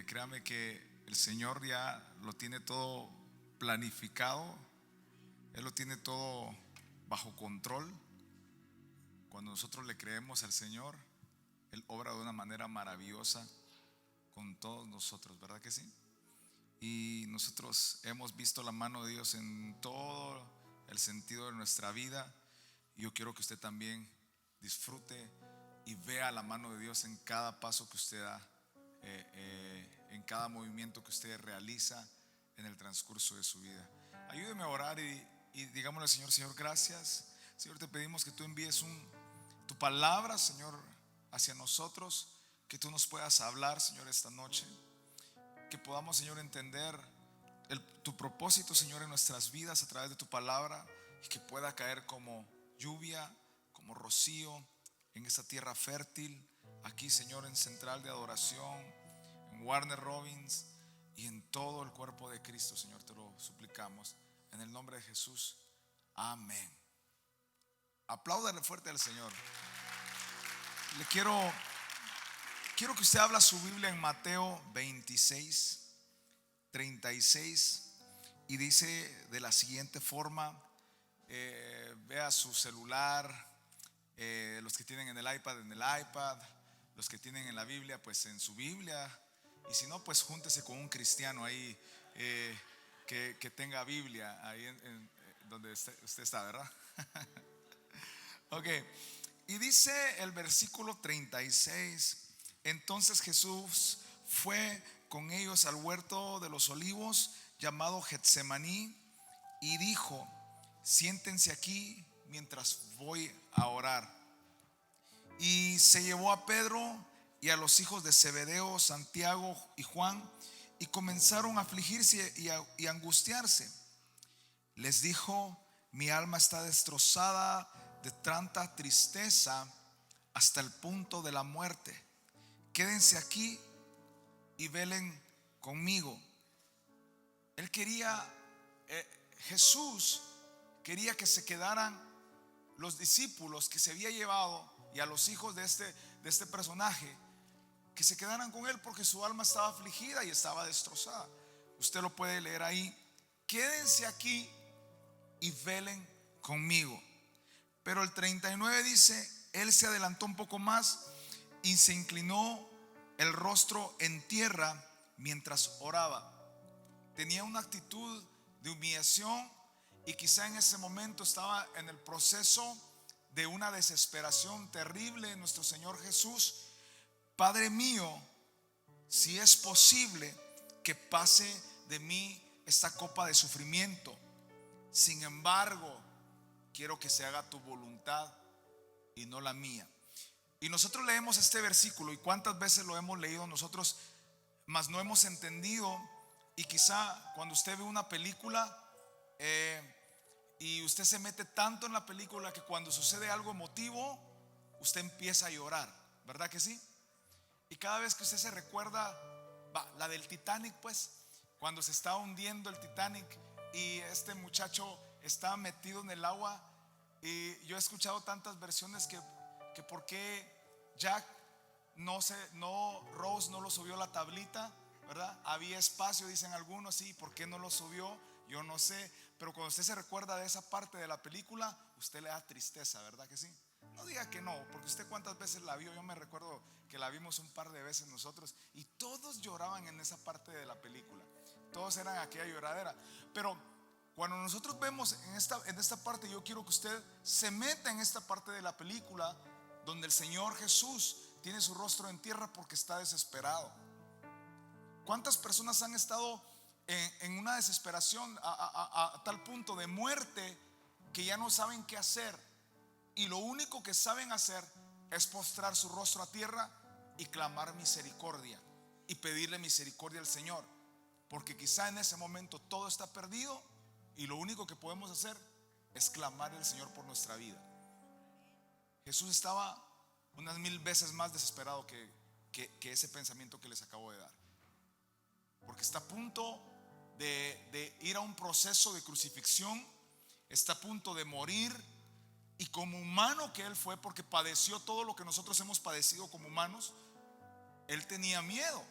créame que el Señor ya lo tiene todo planificado, Él lo tiene todo bajo control. Cuando nosotros le creemos al Señor, Él obra de una manera maravillosa con todos nosotros, ¿verdad que sí? Y nosotros hemos visto la mano de Dios en todo el sentido de nuestra vida. Y yo quiero que usted también disfrute y vea la mano de Dios en cada paso que usted da, en cada movimiento que usted realiza en el transcurso de su vida. Ayúdeme a orar y digámosle al Señor: Señor, gracias. Señor, te pedimos que tú envíes tu palabra, Señor, hacia nosotros, que tú nos puedas hablar, Señor, esta noche, que podamos, Señor, entender tu propósito, Señor, en nuestras vidas a través de tu palabra, y que pueda caer como lluvia, como rocío en esta tierra fértil, aquí, Señor, en Central de Adoración, en Warner Robins y en todo el cuerpo de Cristo. Señor, te lo suplicamos en el nombre de Jesús, amén. Apláudale fuerte al Señor. Le quiero que usted abra su Biblia en Mateo 26:36, y dice de la siguiente forma. Vea su celular, los que tienen en el iPad, los que tienen en la Biblia, pues en su Biblia, y si no, pues júntese con un cristiano ahí, que tenga Biblia ahí donde usted está, ¿verdad? Ok, y dice el versículo 36: entonces Jesús fue con ellos al huerto de los olivos, llamado Getsemaní, y dijo: siéntense aquí mientras voy a orar. Y se llevó a Pedro y a los hijos de Zebedeo, Santiago y Juan, y comenzaron a afligirse y a angustiarse. Les dijo: mi alma está destrozada de tanta tristeza hasta el punto de la muerte. Quédense aquí y velen conmigo. Él quería, Jesús quería que se quedaran los discípulos que se había llevado, y a los hijos de este personaje, que se quedaran con él, porque su alma estaba afligida y estaba destrozada. Usted lo puede leer ahí: quédense aquí y velen conmigo. Pero el 39 dice: él se adelantó un poco más y se inclinó el rostro en tierra mientras oraba. Tenía una actitud de humillación, y quizá en ese momento estaba en el proceso de una desesperación terrible en nuestro Señor Jesús. Padre mío, si es posible, que pase de mí esta copa de sufrimiento. Sin embargo, quiero que se haga tu voluntad y no la mía. Y nosotros leemos este versículo, y cuántas veces lo hemos leído nosotros, mas no hemos entendido. Y quizá cuando usted ve una película, y usted se mete tanto en la película, que cuando sucede algo emotivo, usted empieza a llorar, ¿verdad que sí? Y cada vez que usted se recuerda, la del Titanic, pues, cuando se está hundiendo el Titanic y este muchacho está metido en el agua, y yo he escuchado tantas versiones que por qué Jack Rose no lo subió a la tablita, ¿verdad? Había espacio, dicen algunos. Sí, ¿por qué no lo subió? Yo no sé. Pero cuando usted se recuerda de esa parte de la película, usted le da tristeza, ¿verdad que sí? No diga que no, porque usted cuántas veces la vio. Yo me recuerdo que la vimos un par de veces nosotros, y todos lloraban en esa parte de la película. Todos eran aquella lloradera. Pero cuando nosotros vemos en esta parte, yo quiero que usted se meta en esta parte de la película, donde el Señor Jesús tiene su rostro en tierra porque está desesperado. ¿Cuántas personas han estado en una desesperación a tal punto de muerte, que ya no saben qué hacer, y lo único que saben hacer es postrar su rostro a tierra y clamar misericordia y pedirle misericordia al Señor? Porque quizá en ese momento todo está perdido, y lo único que podemos hacer es clamar al Señor por nuestra vida. Jesús estaba unas 1000 veces más desesperado que ese pensamiento que les acabo de dar, porque está a punto de ir a un proceso de crucifixión, está a punto de morir, y como humano que él fue, porque padeció todo lo que nosotros hemos padecido como humanos, él tenía miedo.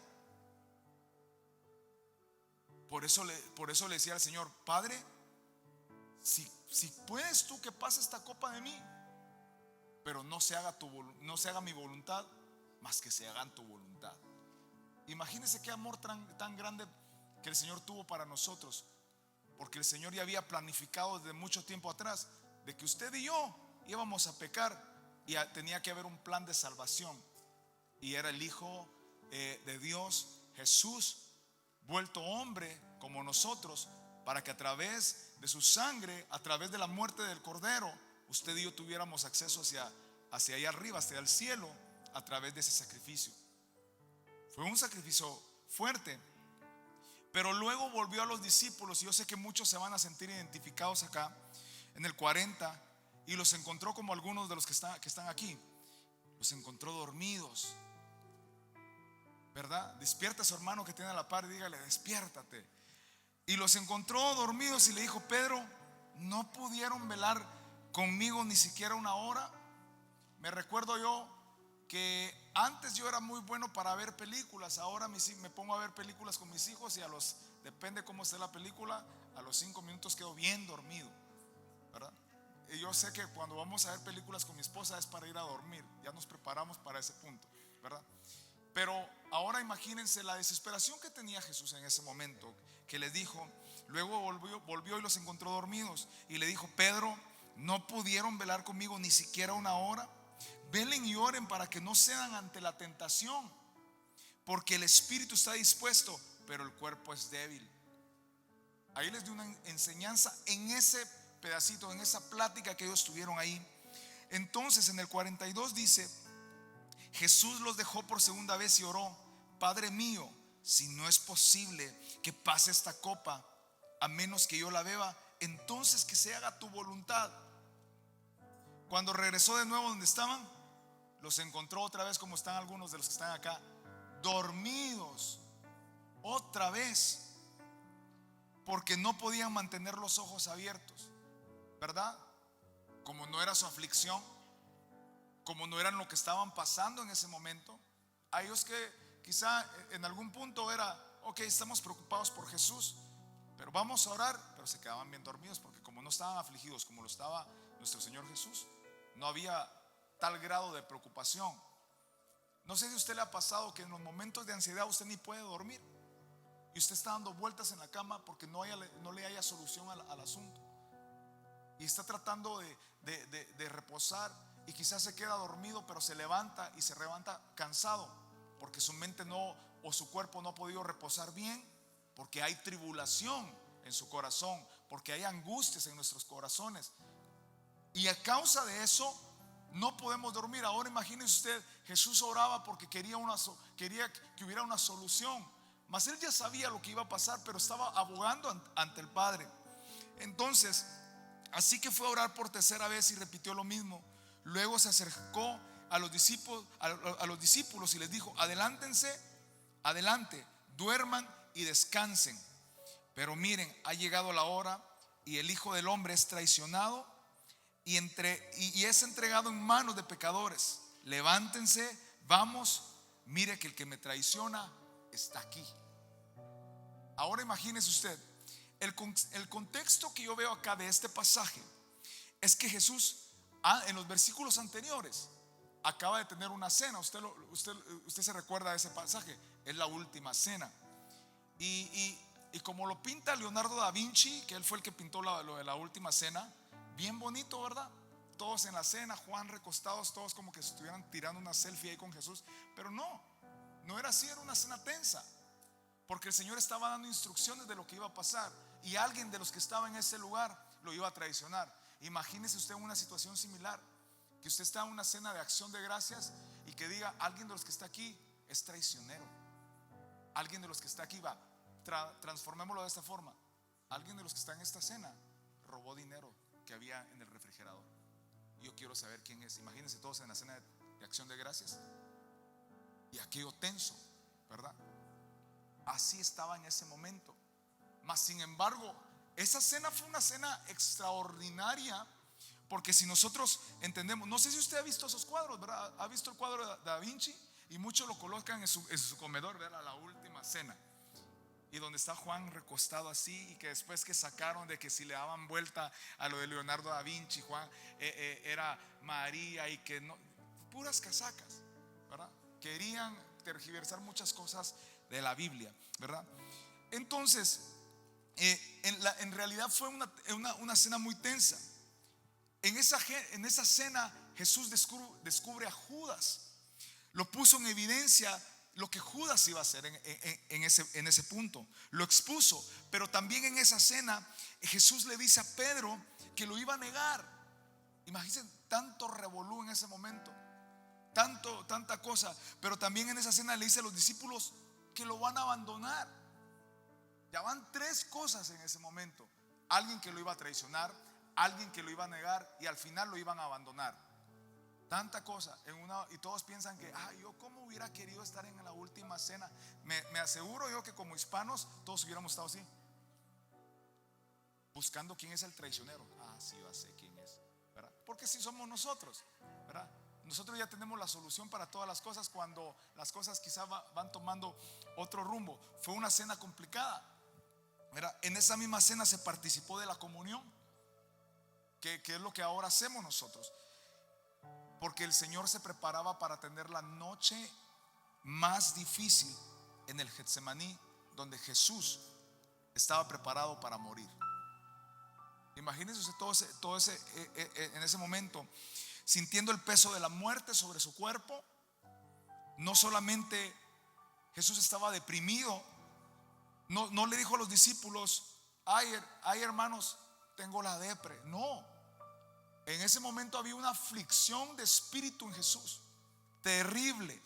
Por eso le decía al Señor: Padre, si puedes tú que pase esta copa de mí, pero no se haga mi voluntad, más que se haga tu voluntad. Imagínense qué amor tan grande que el Señor tuvo para nosotros, porque el Señor ya había planificado desde mucho tiempo atrás de que usted y yo íbamos a pecar y tenía que haber un plan de salvación, y era el Hijo de Dios, Jesús, vuelto hombre como nosotros, para que a través de su sangre, a través de la muerte del Cordero, usted y yo tuviéramos acceso hacia allá arriba, hacia el cielo, a través de ese sacrificio. Fue un sacrificio fuerte, pero luego volvió a los discípulos, y yo sé que muchos se van a sentir identificados acá en el 40, y los encontró como algunos de los que están aquí. Los encontró dormidos, ¿verdad? Despierta a su hermano que tiene a la par y dígale: despiértate. Y los encontró dormidos y le dijo: Pedro, ¿no pudieron velar conmigo ni siquiera una hora? Me recuerdo yo que antes yo era muy bueno para ver películas. Ahora me pongo a ver películas con mis hijos, y depende cómo esté la película, a los 5 minutos quedo bien dormido, ¿verdad? Y yo sé que cuando vamos a ver películas con mi esposa es para ir a dormir. Ya nos preparamos para ese punto, ¿verdad? Pero ahora imagínense la desesperación que tenía Jesús en ese momento, que les dijo, luego volvió y los encontró dormidos, y le dijo: Pedro, ¿no pudieron velar conmigo ni siquiera una hora? Velen y oren para que no cedan ante la tentación, porque el espíritu está dispuesto, pero el cuerpo es débil. Ahí les di una enseñanza en ese pedacito, en esa plática que ellos tuvieron ahí. Entonces en el 42 dice: Jesús los dejó por segunda vez y oró: Padre mío, si no es posible que pase esta copa, a menos que yo la beba, entonces que se haga tu voluntad. Cuando regresó de nuevo donde estaban, los encontró otra vez como están algunos de los que están acá, dormidos otra vez, porque no podían mantener los ojos abiertos, ¿verdad? Como no era su aflicción, como no eran lo que estaban pasando en ese momento. A ellos que quizá en algún punto era: ok, estamos preocupados por Jesús, pero vamos a orar, pero se quedaban bien dormidos, porque como no estaban afligidos como lo estaba nuestro Señor Jesús, no había tal grado de preocupación. No sé si a usted le ha pasado que en los momentos de ansiedad usted ni puede dormir, y usted está dando vueltas en la cama porque no le haya solución al asunto, y está tratando de reposar, y quizás se queda dormido, pero se levanta, y se levanta cansado, porque su mente o su cuerpo no ha podido reposar bien, porque hay tribulación en su corazón, porque hay angustias en nuestros corazones, y a causa de eso no podemos dormir. Ahora imagínese usted, Jesús oraba porque quería que hubiera una solución, mas él ya sabía lo que iba a pasar, pero estaba abogando ante el Padre. Entonces, así que fue a orar por tercera vez y repitió lo mismo. Luego se acercó a los discípulos y les dijo: adelántense, adelante, duerman y descansen. Pero miren, ha llegado la hora, y el Hijo del Hombre es traicionado y es entregado en manos de pecadores. Levántense, vamos, mire que el que me traiciona está aquí. Ahora imagínese usted, el contexto que yo veo acá de este pasaje es que Jesús, en los versículos anteriores, acaba de tener una cena. Usted se recuerda de ese pasaje, es la última cena. Y como lo pinta Leonardo da Vinci, que él fue el que pintó lo de la última cena, bien bonito, ¿verdad? Todos en la cena, Juan recostados, todos como que estuvieran tirando una selfie ahí con Jesús. Pero no era así, era una cena tensa, porque el Señor estaba dando instrucciones de lo que iba a pasar, y alguien de los que estaba en ese lugar lo iba a traicionar. Imagínese usted una situación similar, que usted está en una cena de acción de gracias y que diga: alguien de los que está aquí es traicionero. Alguien de los que está aquí transformémoslo de esta forma: alguien de los que está en esta cena robó dinero que había en el refrigerador. Yo quiero saber quién es. Imagínense todos en la cena de acción de gracias, y aquello tenso, ¿verdad? Así estaba en ese momento. Mas sin embargo, esa cena fue una cena extraordinaria, porque si nosotros entendemos, no sé si usted ha visto esos cuadros, ¿verdad? Ha visto el cuadro de Da Vinci, y muchos lo colocan en su comedor, ¿verdad? La última cena. y donde está Juan recostado así, y que después que sacaron de que si le daban vuelta a lo de Leonardo da Vinci, Juan era María, y que no, puras casacas, ¿verdad? Querían tergiversar muchas cosas de la Biblia, ¿verdad? Entonces, en realidad fue una cena muy tensa. En esa cena Jesús descubre a Judas, lo puso en evidencia lo que Judas iba a hacer en ese punto, lo expuso. Pero también en esa cena Jesús le dice a Pedro que lo iba a negar. Imagínense tanto revolú en ese momento, tanta cosa. Pero también en esa cena le dice a los discípulos que lo van a abandonar. Ya van tres cosas en ese momento: alguien que lo iba a traicionar, alguien que lo iba a negar, y al final lo iban a abandonar. Tanta cosa y todos piensan que yo como hubiera querido estar en la última cena. Me aseguro yo que como hispanos todos hubiéramos estado así, buscando quién es el traicionero. Sí, ya sé quién es, ¿verdad? Porque si somos nosotros, ¿verdad? Nosotros ya tenemos la solución para todas las cosas cuando las cosas quizás van tomando otro rumbo. Fue una cena complicada, ¿verdad? En esa misma cena se participó de la comunión, que es lo que ahora hacemos nosotros, porque el Señor se preparaba para tener la noche más difícil en el Getsemaní, donde Jesús estaba preparado para morir. Imagínense usted todo ese en ese momento, sintiendo el peso de la muerte sobre su cuerpo. No solamente Jesús estaba deprimido, no le dijo a los discípulos: ay hermanos, tengo la depre. No, en ese momento había una aflicción de espíritu en Jesús terrible.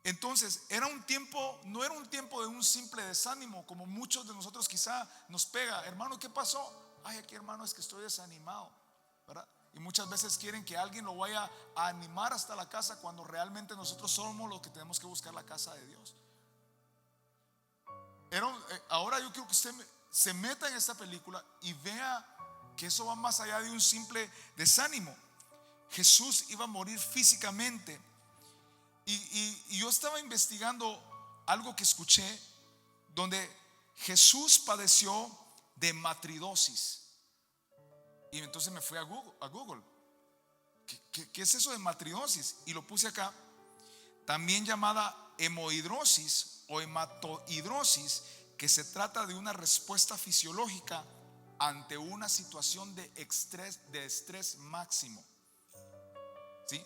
Entonces no era un tiempo de un simple desánimo, como muchos de nosotros quizá nos pega. Hermano, ¿qué pasó? Aquí hermano, es que estoy desanimado, ¿verdad? Y muchas veces quieren que alguien lo vaya a animar hasta la casa, cuando realmente nosotros somos los que tenemos que buscar la casa de Dios. Ahora yo quiero que usted se meta en esta película y vea que eso va más allá de un simple desánimo. Jesús iba a morir físicamente. Y yo estaba investigando algo que escuché, donde Jesús padeció de matridosis. Y entonces me fui a Google. ¿Qué es eso de matridosis? Y lo puse acá. También llamada hemohidrosis o hematohidrosis, que se trata de una respuesta fisiológica ante una situación de estrés máximo. ¿Sí?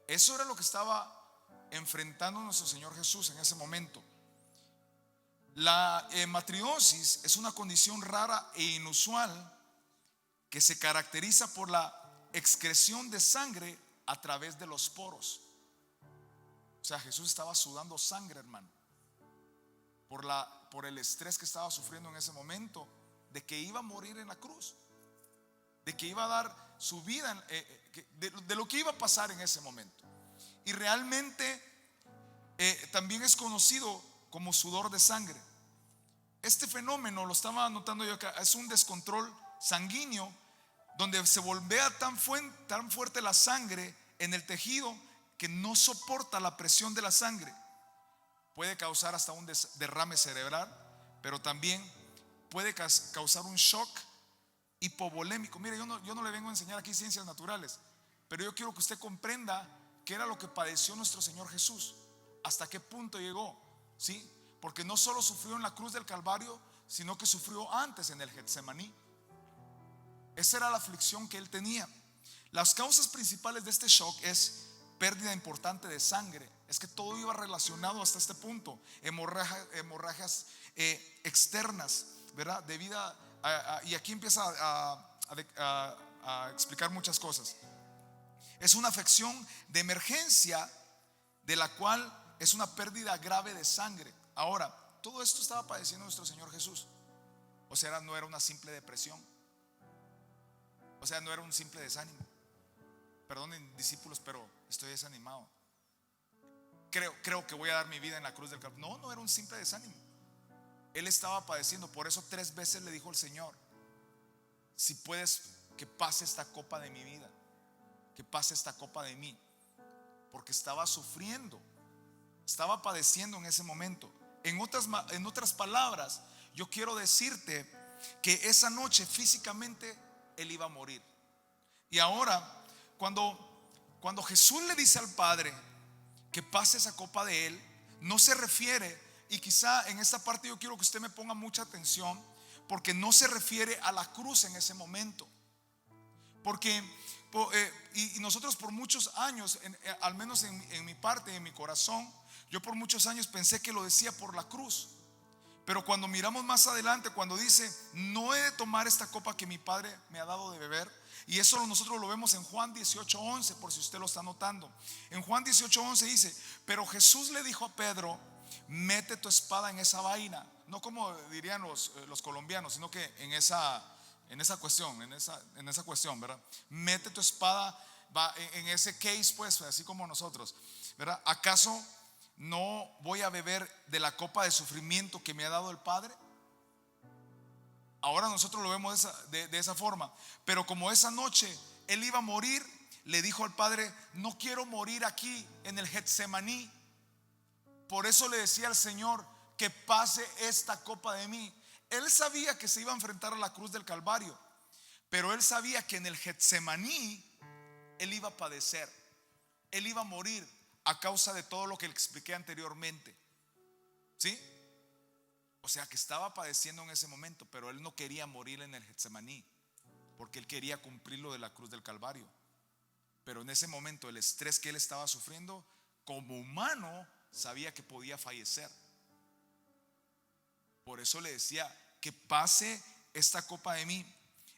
Eso era lo que estaba enfrentando nuestro Señor Jesús en ese momento. La hematohidrosis es una condición rara e inusual que se caracteriza por la excreción de sangre a través de los poros. O sea, Jesús estaba sudando sangre, hermano, por el estrés que estaba sufriendo en ese momento, de que iba a morir en la cruz, de que iba a dar su vida, de lo que iba a pasar en ese momento. Y realmente también es conocido como sudor de sangre. Este fenómeno, lo estaba anotando yo acá, es un descontrol sanguíneo donde se volvea tan fuerte la sangre en el tejido que no soporta la presión de la sangre. Puede causar hasta un derrame cerebral, pero también puede causar un shock hipovolémico. Mire, yo no le vengo a enseñar aquí ciencias naturales, pero yo quiero que usted comprenda qué era lo que padeció nuestro Señor Jesús, hasta qué punto llegó, ¿sí? Porque no solo sufrió en la cruz del Calvario, sino que sufrió antes en el Getsemaní. Esa era la aflicción que él tenía. Las causas principales de este shock es pérdida importante de sangre. Es que todo iba relacionado hasta este punto. Hemorragias externas, ¿verdad? Y aquí empieza a explicar muchas cosas. Es una afección de emergencia, de la cual es una pérdida grave de sangre. Ahora, todo esto estaba padeciendo nuestro Señor Jesús. O sea, no era una simple depresión. O sea, no era un simple desánimo. Perdonen, discípulos, pero estoy desanimado. Creo que voy a dar mi vida en la cruz del Calvario. No era un simple desánimo. Él estaba padeciendo. Por eso 3 veces le dijo el Señor: si puedes, que pase esta copa de mi vida, que pase esta copa de mí. Porque estaba sufriendo, estaba padeciendo en ese momento. En otras palabras, yo quiero decirte que esa noche físicamente él iba a morir. Y ahora, cuando Jesús le dice al Padre que pase esa copa de él, no se refiere, y quizá en esta parte yo quiero que usted me ponga mucha atención, porque no se refiere a la cruz en ese momento. Porque y nosotros por muchos años, al menos en mi parte, en mi corazón, yo por muchos años pensé que lo decía por la cruz. Pero cuando miramos más adelante, cuando dice: no he de tomar esta copa que mi Padre me ha dado de beber, y eso nosotros lo vemos en Juan 18:11, por si usted lo está notando. En Juan 18:11 dice: pero Jesús le dijo a Pedro: mete tu espada en esa vaina. No como dirían los colombianos, sino que en esa cuestión, ¿verdad? Mete tu espada en ese case, pues, así como nosotros, ¿verdad? ¿Acaso no voy a beber de la copa de sufrimiento que me ha dado el Padre? Ahora nosotros lo vemos de esa forma. Pero como esa noche él iba a morir, le dijo al Padre: no quiero morir aquí en el Getsemaní. Por eso le decía al Señor: que pase esta copa de mí. Él sabía que se iba a enfrentar a la cruz del Calvario, pero él sabía que en el Getsemaní él iba a padecer, él iba a morir a causa de todo lo que le expliqué anteriormente. ¿Sí? O sea que estaba padeciendo en ese momento, pero él no quería morir en el Getsemaní, porque él quería cumplir lo de la cruz del Calvario. Pero en ese momento el estrés que él estaba sufriendo como humano, sabía que podía fallecer. Por eso le decía: que pase esta copa de mí.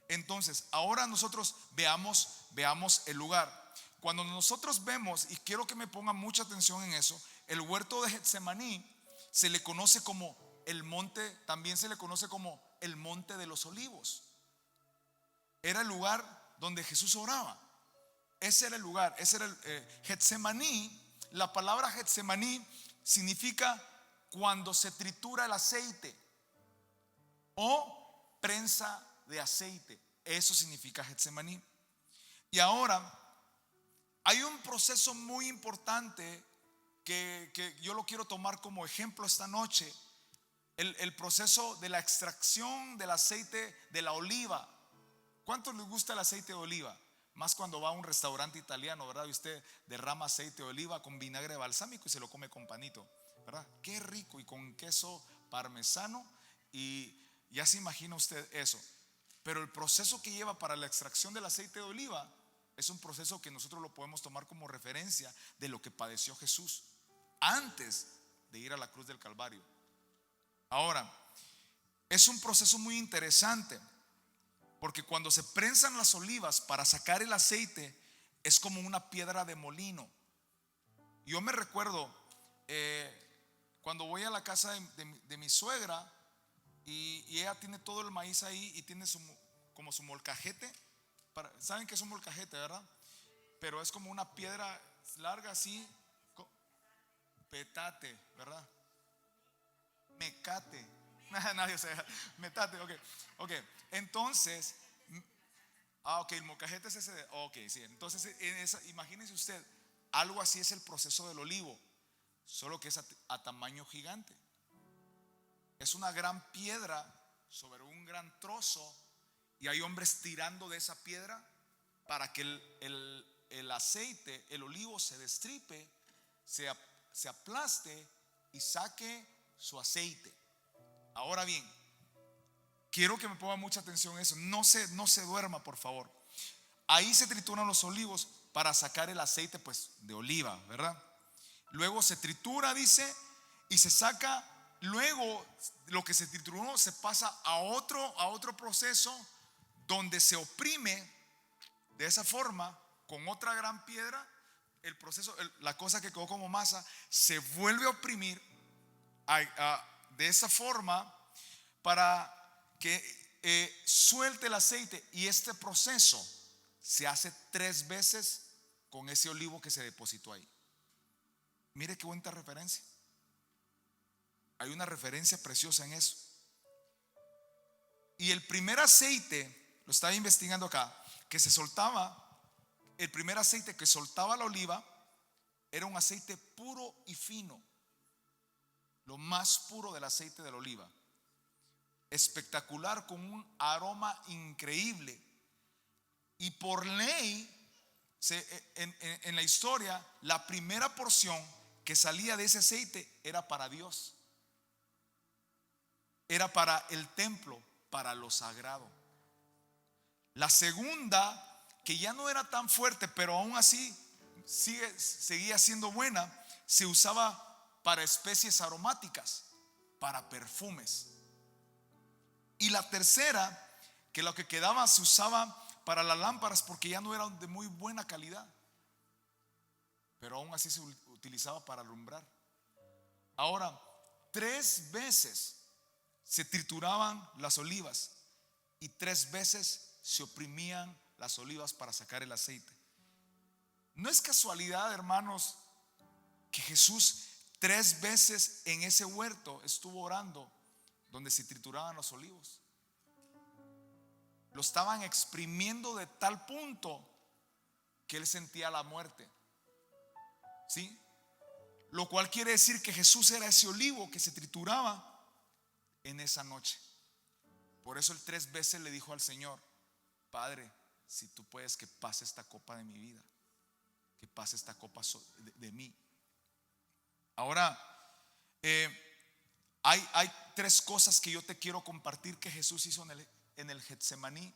Entonces, ahora nosotros veamos el lugar. Cuando nosotros vemos, y quiero que me pongan mucha atención en eso, el huerto de Getsemaní se le conoce como el monte, también se le conoce como el monte de los olivos. Era el lugar donde Jesús oraba. Ese era el lugar, ese era el Getsemaní. La palabra Getsemaní significa cuando se tritura el aceite o prensa de aceite. Eso significa Getsemaní. Y ahora hay un proceso muy importante que yo lo quiero tomar como ejemplo esta noche. El proceso de la extracción del aceite de la oliva. ¿Cuántos les gusta el aceite de oliva? Más cuando va a un restaurante italiano, ¿verdad? Y usted derrama aceite de oliva con vinagre balsámico y se lo come con panito, ¿verdad? Qué rico, y con queso parmesano, y ya se imagina usted eso. Pero el proceso que lleva para la extracción del aceite de oliva es un proceso que nosotros lo podemos tomar como referencia de lo que padeció Jesús antes de ir a la cruz del Calvario. Ahora, es un proceso muy interesante, porque cuando se prensan las olivas para sacar el aceite, es como una piedra de molino. Yo me recuerdo cuando voy a la casa de mi suegra, y ella tiene todo el maíz ahí y tiene como su molcajete. ¿Saben qué es un molcajete, verdad? Pero es como una piedra larga así, petate, ¿verdad? Mecate. Nadie sabe. Metate, ok. Entonces, ok, el molcajete es ese. Ok, sí. Entonces, imagínense usted, algo así es el proceso del olivo, solo que es a tamaño gigante. Es una gran piedra sobre un gran trozo, y hay hombres tirando de esa piedra para que el aceite, el olivo, se destripe, se aplaste y saque su aceite. Ahora bien, quiero que me ponga mucha atención a eso. No se duerma, por favor. Ahí se trituran los olivos para sacar el aceite, pues, de oliva, ¿verdad? Luego se tritura, dice, y se saca. Luego lo que se trituró se pasa a otro proceso donde se oprime de esa forma con otra gran piedra. El proceso, la cosa que quedó como masa, se vuelve a oprimir de esa forma para que suelte el aceite. Y este proceso se hace 3 veces con ese olivo que se depositó ahí. Mire qué buena referencia. Hay una referencia preciosa en eso. Y el primer aceite, lo estaba investigando acá, que se soltaba, el primer aceite que soltaba la oliva era un aceite puro y fino. lo más puro del aceite de la oliva, espectacular, con un aroma increíble. Y por ley, en la historia, la primera porción que salía de ese aceite era para Dios, era para el templo, para lo sagrado. La segunda, que ya no era tan fuerte, pero aún así seguía siendo buena, se usaba para especies aromáticas, para perfumes. Y la tercera, que lo que quedaba se usaba para las lámparas, porque ya no eran de muy buena calidad, pero aún así se utilizaba para alumbrar. Ahora, 3 veces se trituraban las olivas y 3 veces se oprimían las olivas para sacar el aceite. No es casualidad, hermanos, que Jesús 3 veces en ese huerto estuvo orando donde se trituraban los olivos. Lo estaban exprimiendo de tal punto que él sentía la muerte. ¿Sí? Lo cual quiere decir que Jesús era ese olivo que se trituraba en esa noche. Por eso él 3 veces le dijo al Señor: Padre, si tú puedes, que pase esta copa de mi vida, que pase esta copa de mí. Ahora, hay 3 cosas que yo te quiero compartir que Jesús hizo en el Getsemaní,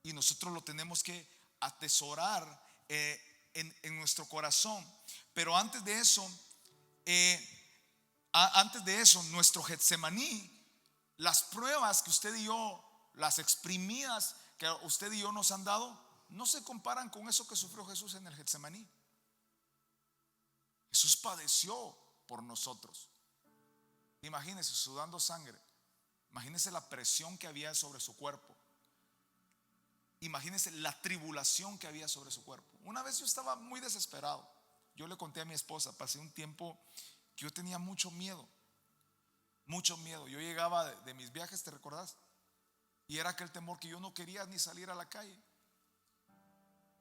y nosotros lo tenemos que atesorar en nuestro corazón. Pero antes de eso, nuestro Getsemaní, las pruebas que usted y yo, las exprimidas que usted y yo nos han dado, no se comparan con eso que sufrió Jesús en el Getsemaní. Jesús padeció por nosotros. Imagínese, sudando sangre. Imagínese la presión que había sobre su cuerpo. Imagínese la tribulación que había sobre su cuerpo. Una vez yo estaba muy desesperado. Yo le conté a mi esposa, pasé un tiempo que yo tenía mucho miedo. Mucho miedo. Yo llegaba de mis viajes, ¿te recordás? Y era aquel temor que yo no quería ni salir a la calle.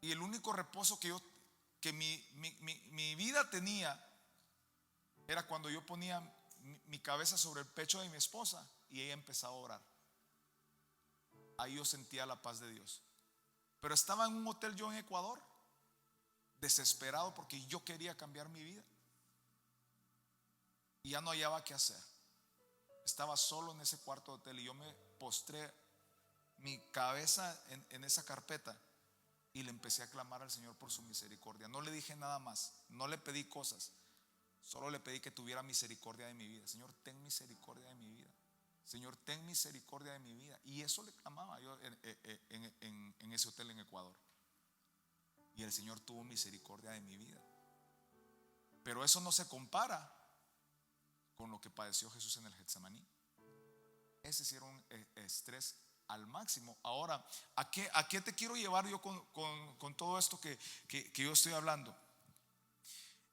Y el único reposo que mi vida tenía era cuando yo ponía mi cabeza sobre el pecho de mi esposa y ella empezaba a orar. Ahí yo sentía la paz de Dios. Pero estaba en un hotel yo en Ecuador, desesperado porque yo quería cambiar mi vida y ya no hallaba qué hacer. Estaba solo en ese cuarto de hotel y yo me postré mi cabeza en esa carpeta y le empecé a clamar al Señor por su misericordia. No le dije nada más, no le pedí cosas, solo le pedí que tuviera misericordia de mi vida. Señor, ten misericordia de mi vida. Señor, ten misericordia de mi vida. Y eso le clamaba yo en ese hotel en Ecuador. Y el Señor tuvo misericordia de mi vida. Pero eso no se compara con lo que padeció Jesús en el Getsemaní. Ese sí era un estrés al máximo. Ahora, ¿a qué te quiero llevar yo con todo esto que yo estoy hablando?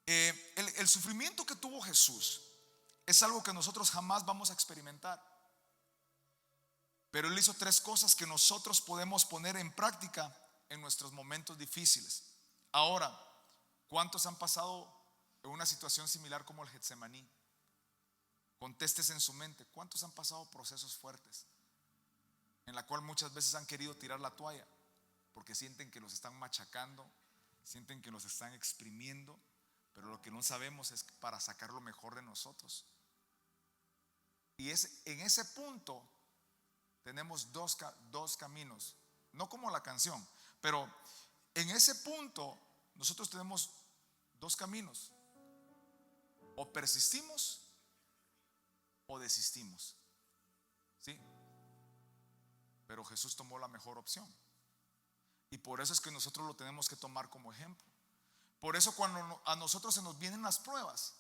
El sufrimiento que tuvo Jesús es algo que nosotros jamás vamos a experimentar. Pero Él hizo 3 cosas que nosotros podemos poner en práctica en nuestros momentos difíciles. Ahora, ¿cuántos han pasado en una situación similar como el Getsemaní? Contestes en su mente, ¿cuántos han pasado procesos fuertes en la cual muchas veces han querido tirar la toalla porque sienten que los están machacando, sienten que los están exprimiendo, pero lo que no sabemos es para sacar lo mejor de nosotros? Y en ese punto tenemos dos caminos, no como la canción, pero en ese punto nosotros tenemos 2 caminos: o persistimos o desistimos. ¿Sí? Pero Jesús tomó la mejor opción, y por eso es que nosotros lo tenemos que tomar como ejemplo. Por eso cuando a nosotros se nos vienen las pruebas,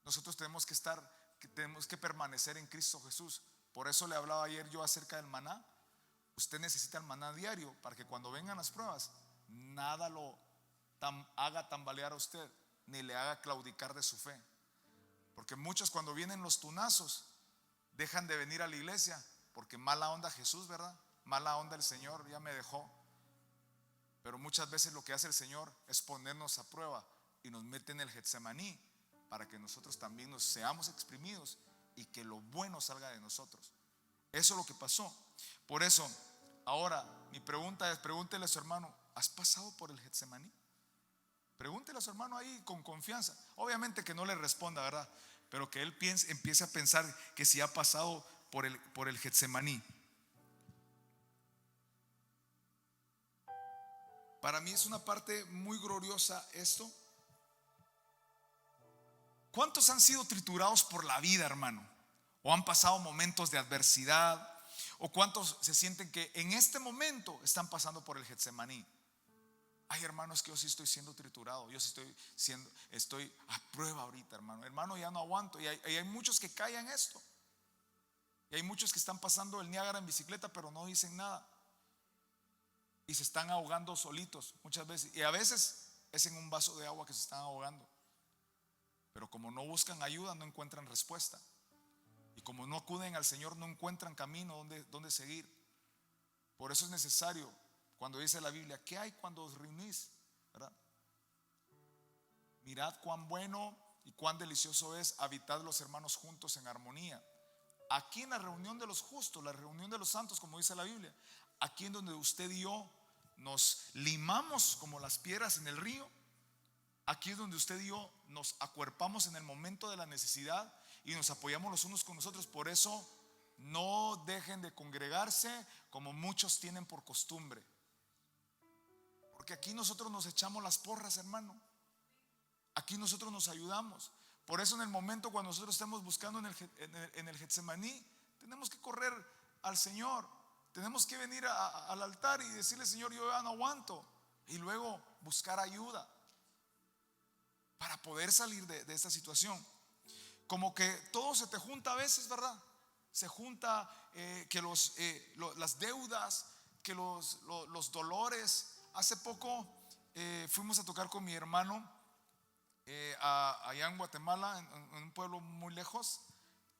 nosotros tenemos que permanecer en Cristo Jesús. Por eso le hablaba ayer yo acerca del maná. Usted necesita el maná diario para que cuando vengan las pruebas nada lo haga tambalear a usted, ni le haga claudicar de su fe. Porque muchos, cuando vienen los tunazos, dejan de venir a la iglesia porque mala onda Jesús, ¿verdad? Mala onda el Señor, ya me dejó. Pero muchas veces lo que hace el Señor es ponernos a prueba y nos mete en el Getsemaní para que nosotros también nos seamos exprimidos y que lo bueno salga de nosotros. Eso es lo que pasó. Por eso, ahora mi pregunta es, pregúntele a su hermano: ¿has pasado por el Getsemaní? Pregúntele a su hermano ahí con confianza. Obviamente que no le responda, ¿verdad? Pero que él empiece a pensar que si ha pasado por el Getsemaní. Para mí es una parte muy gloriosa esto. ¿Cuántos han sido triturados por la vida, hermano? ¿O han pasado momentos de adversidad? ¿O cuántos se sienten que en este momento están pasando por el Getsemaní? Ay, hermanos, que yo sí estoy siendo triturado. Yo sí estoy a prueba ahorita, hermano. Hermano, ya no aguanto. Y hay muchos que callan esto. Y hay muchos que están pasando el Niágara en bicicleta, pero no dicen nada. Y se están ahogando solitos muchas veces. Y a veces es en un vaso de agua que se están ahogando. Pero como no buscan ayuda, no encuentran respuesta. Y como no acuden al Señor, no encuentran camino donde seguir. Por eso es necesario, cuando dice la Biblia, ¿qué hay cuando os reunís? ¿Verdad? Mirad cuán bueno y cuán delicioso es habitar los hermanos juntos en armonía. Aquí en la reunión de los justos, la reunión de los santos, como dice la Biblia, aquí en donde usted y yo nos limamos como las piedras en el río. Aquí es donde usted y yo nos acuerpamos en el momento de la necesidad y nos apoyamos los unos con los otros. Por eso no dejen de congregarse como muchos tienen por costumbre, porque aquí nosotros nos echamos las porras, hermano. Aquí nosotros nos ayudamos. Por eso en el momento cuando nosotros estemos buscando en el Getsemaní, tenemos que correr al Señor. Tenemos que venir al altar y decirle: Señor, yo ya no aguanto. Y luego buscar ayuda para poder salir de esta situación. Como que todo se te junta a veces, ¿verdad? Se junta que las deudas, que los dolores. Hace poco fuimos a tocar con mi hermano allá en Guatemala, en un pueblo muy lejos,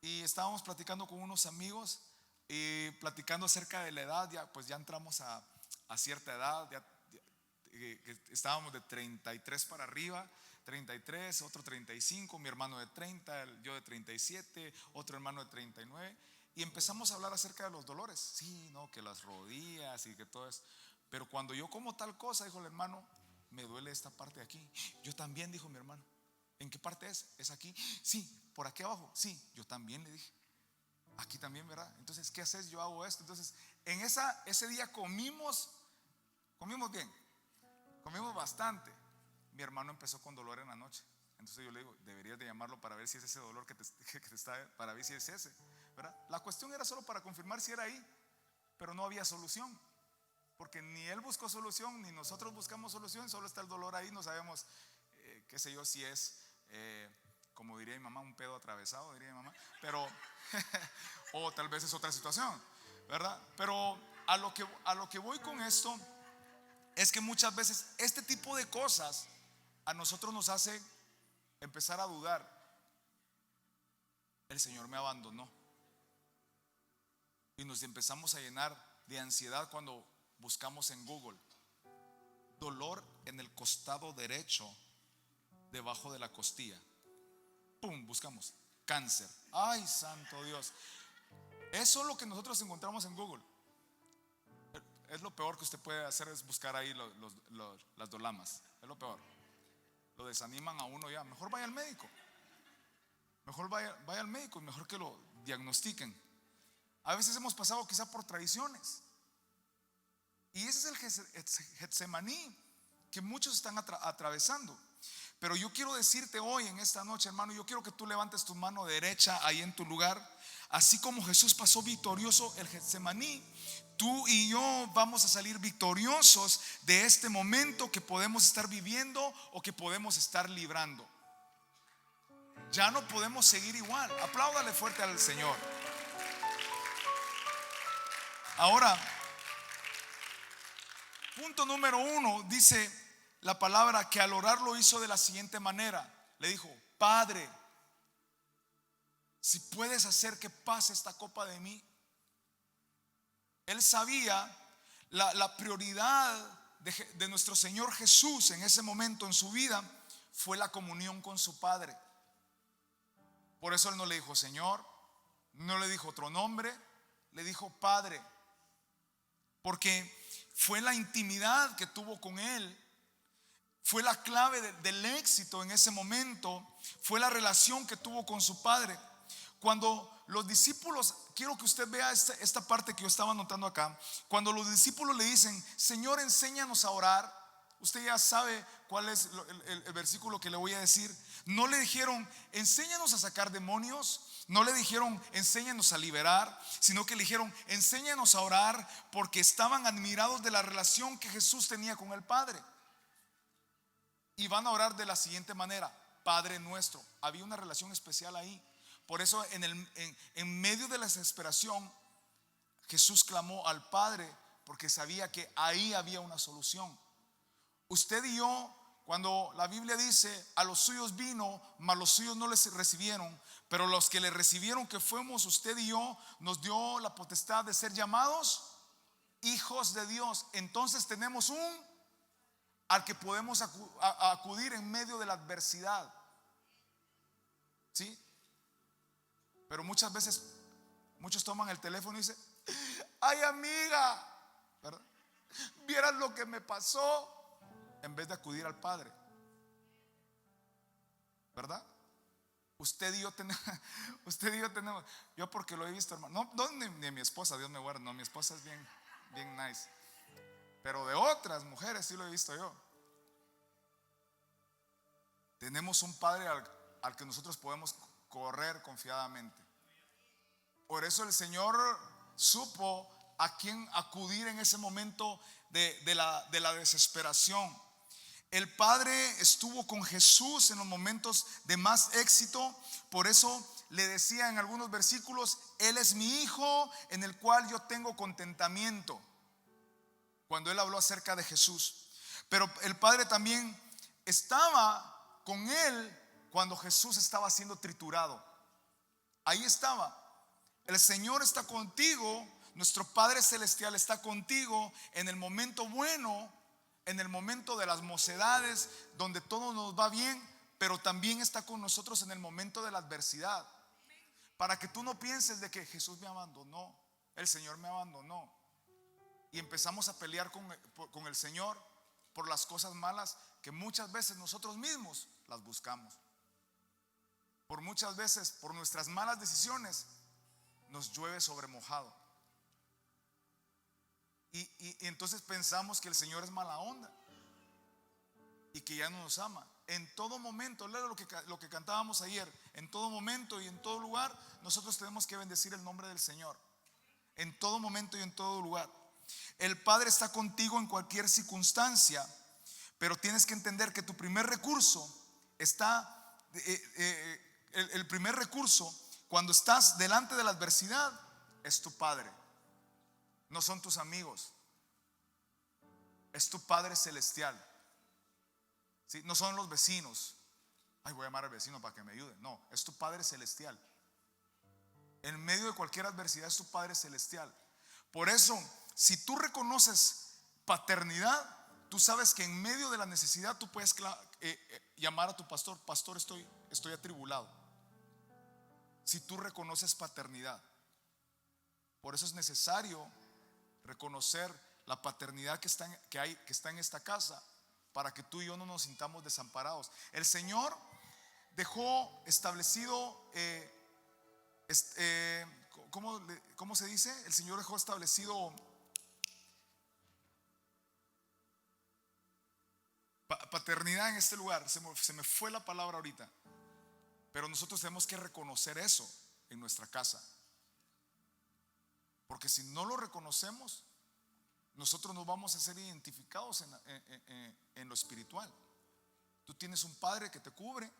y estábamos platicando con unos amigos y platicando acerca de la edad. Ya entramos a cierta edad, estábamos de 33 para arriba. 33, otro 35, mi hermano de 30, yo de 37, otro hermano de 39. Y empezamos a hablar acerca de los dolores. Sí, no, que las rodillas y que todo eso. Pero cuando yo como tal cosa, dijo el hermano, me duele esta parte de aquí. Yo también, dijo mi hermano. ¿En qué parte es? ¿Es aquí? Sí, por aquí abajo. Sí, yo también, le dije. Aquí también, ¿verdad? Entonces, ¿qué haces? Yo hago esto. Entonces, ese día comimos bien, comimos bastante. Mi hermano empezó con dolor en la noche. Entonces yo le digo: deberías de llamarlo para ver si es ese dolor que te está, para ver si es ese, ¿verdad? La cuestión era solo para confirmar si era ahí, pero no había solución, porque ni él buscó solución, ni nosotros buscamos solución. Solo está el dolor ahí. No sabemos, qué sé yo, si es, como diría mi mamá, un pedo atravesado, diría mi mamá, pero o tal vez es otra situación, ¿verdad? Pero a lo que voy con esto es que muchas veces este tipo de cosas a nosotros nos hace empezar a dudar. El Señor me abandonó. Y nos empezamos a llenar de ansiedad cuando buscamos en Google: dolor en el costado derecho, debajo de la costilla. Pum, buscamos cáncer. Ay, santo Dios. Eso es lo que nosotros encontramos en Google. Es lo peor que usted puede hacer, es buscar ahí las dolamas. Es lo peor. Lo desaniman a uno ya. Mejor vaya al médico. Mejor vaya al médico, mejor que lo diagnostiquen. A veces hemos pasado quizá por traiciones. Y ese es el Getsemaní que muchos están atravesando. Pero yo quiero decirte hoy, en esta noche, hermano, yo quiero que tú levantes tu mano derecha ahí en tu lugar. Así como Jesús pasó victorioso el Getsemaní, tú y yo vamos a salir victoriosos de este momento que podemos estar viviendo o que podemos estar librando. Ya no podemos seguir igual. Apláudale fuerte al Señor. Ahora, punto número 1, dice la palabra que al orar lo hizo de la siguiente manera. Le dijo: Padre, si puedes hacer que pase esta copa de mí. Él sabía la prioridad de nuestro Señor Jesús en ese momento en su vida fue la comunión con su Padre. Por eso él no le dijo Señor, no le dijo otro nombre, le dijo Padre. Porque fue la intimidad que tuvo con él, fue la clave del éxito en ese momento, fue la relación que tuvo con su padre. Cuando los discípulos, quiero que usted vea esta parte que yo estaba anotando acá. Cuando los discípulos le dicen, Señor, enséñanos a orar, usted ya sabe cuál es el versículo que le voy a decir. No le dijeron, enséñanos a sacar demonios. No le dijeron, enséñanos a liberar, sino que le dijeron, enséñanos a orar, porque estaban admirados de la relación que Jesús tenía con el Padre. Y van a orar de la siguiente manera: Padre nuestro. Había una relación especial ahí. Por eso en medio de la desesperación, Jesús clamó al Padre, porque sabía que ahí había una solución. Usted y yo, cuando la Biblia dice, a los suyos vino, mas los suyos no les recibieron, pero los que le recibieron, que fuimos usted y yo, nos dio la potestad de ser llamados hijos de Dios. Entonces tenemos al que podemos acudir en medio de la adversidad. ¿Sí? Pero muchas veces muchos toman el teléfono y dicen, ay amiga, ¿verdad? Vieras lo que me pasó, en vez de acudir al Padre, ¿verdad? Usted y yo tenemos, yo porque lo he visto, hermano. No, ni mi esposa, Dios me guarde, no, mi esposa es bien nice. Pero de otras mujeres sí lo he visto yo. Tenemos un Padre al que nosotros podemos correr confiadamente. Por eso el Señor supo a quién acudir en ese momento de la desesperación. El Padre estuvo con Jesús en los momentos de más éxito. Por eso le decía en algunos versículos, Él es mi Hijo en el cual yo tengo contentamiento, cuando Él habló acerca de Jesús. Pero el Padre también estaba con Él cuando Jesús estaba siendo triturado. Ahí estaba. El Señor está contigo, nuestro Padre Celestial está contigo en el momento bueno, en el momento de las mocedades, donde todo nos va bien, pero también está con nosotros en el momento de la adversidad. Para que tú no pienses de que Jesús me abandonó, el Señor me abandonó, y empezamos a pelear con el Señor por las cosas malas que muchas veces nosotros mismos las buscamos. Por muchas veces, por nuestras malas decisiones, nos llueve sobre mojado. Y entonces pensamos que el Señor es mala onda y que ya no nos ama. En todo momento, lea lo que cantábamos ayer, en todo momento y en todo lugar, nosotros tenemos que bendecir el nombre del Señor. En todo momento y en todo lugar. El Padre está contigo en cualquier circunstancia, pero tienes que entender que tu primer recurso está, el primer recurso cuando estás delante de la adversidad es tu Padre. No son tus amigos, es tu Padre Celestial. ¿Sí? No son los vecinos. Ay, voy a llamar al vecino para que me ayude. No, es tu Padre Celestial. En medio de cualquier adversidad es tu Padre Celestial. Por eso, si tú reconoces paternidad, tú sabes que en medio de la necesidad tú puedes llamar a tu pastor: pastor, estoy atribulado. Si tú reconoces paternidad. Por eso es necesario reconocer la paternidad que está en esta casa, para que tú y yo no nos sintamos desamparados. El Señor dejó establecido, ¿cómo se dice? El Señor dejó establecido paternidad en este lugar. Se me fue la palabra ahorita. Pero nosotros tenemos que reconocer eso en nuestra casa. Porque si no lo reconocemos, nosotros nos vamos a ser identificados en lo espiritual. Tú tienes un Padre que te cubre,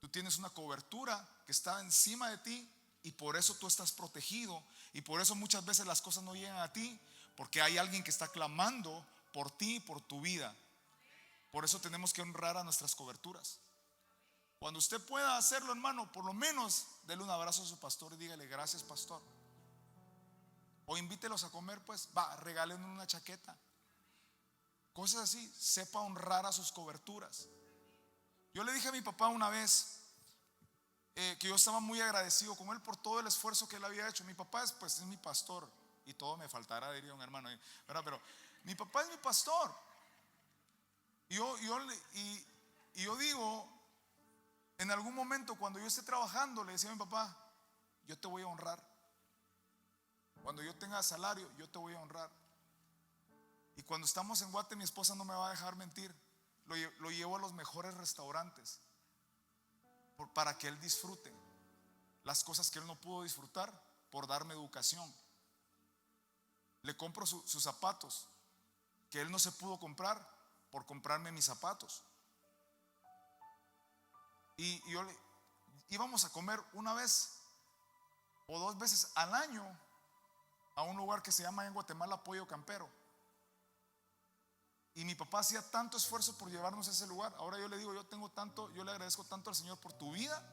tú tienes una cobertura que está encima de ti, y por eso tú estás protegido. Y por eso muchas veces las cosas no llegan a ti, porque hay alguien que está clamando por ti y por tu vida. Por eso tenemos que honrar a nuestras coberturas. Cuando usted pueda hacerlo, hermano, por lo menos dele un abrazo a su pastor y dígale: gracias, pastor. O invítelos a comer, pues regalen una chaqueta. Cosas así. Sepa honrar a sus coberturas. Yo le dije a mi papá una vez, que yo estaba muy agradecido con él por todo el esfuerzo que él había hecho. Mi papá es mi pastor, y todo me faltará, diría un hermano, ¿verdad? Pero mi papá es mi pastor. Y yo digo, en algún momento cuando yo esté trabajando, le decía a mi papá: yo te voy a honrar. Cuando yo tenga salario, yo te voy a honrar. Y cuando estamos en Guate, mi esposa no me va a dejar mentir. Lo llevo a los mejores restaurantes para que él disfrute las cosas que él no pudo disfrutar por darme educación. Le compro sus zapatos que él no se pudo comprar por comprarme mis zapatos. Y íbamos a comer una vez o dos veces al año a un lugar que se llama en Guatemala Pollo Campero. Y mi papá hacía tanto esfuerzo por llevarnos a ese lugar. Ahora yo le digo, yo le agradezco tanto al Señor por tu vida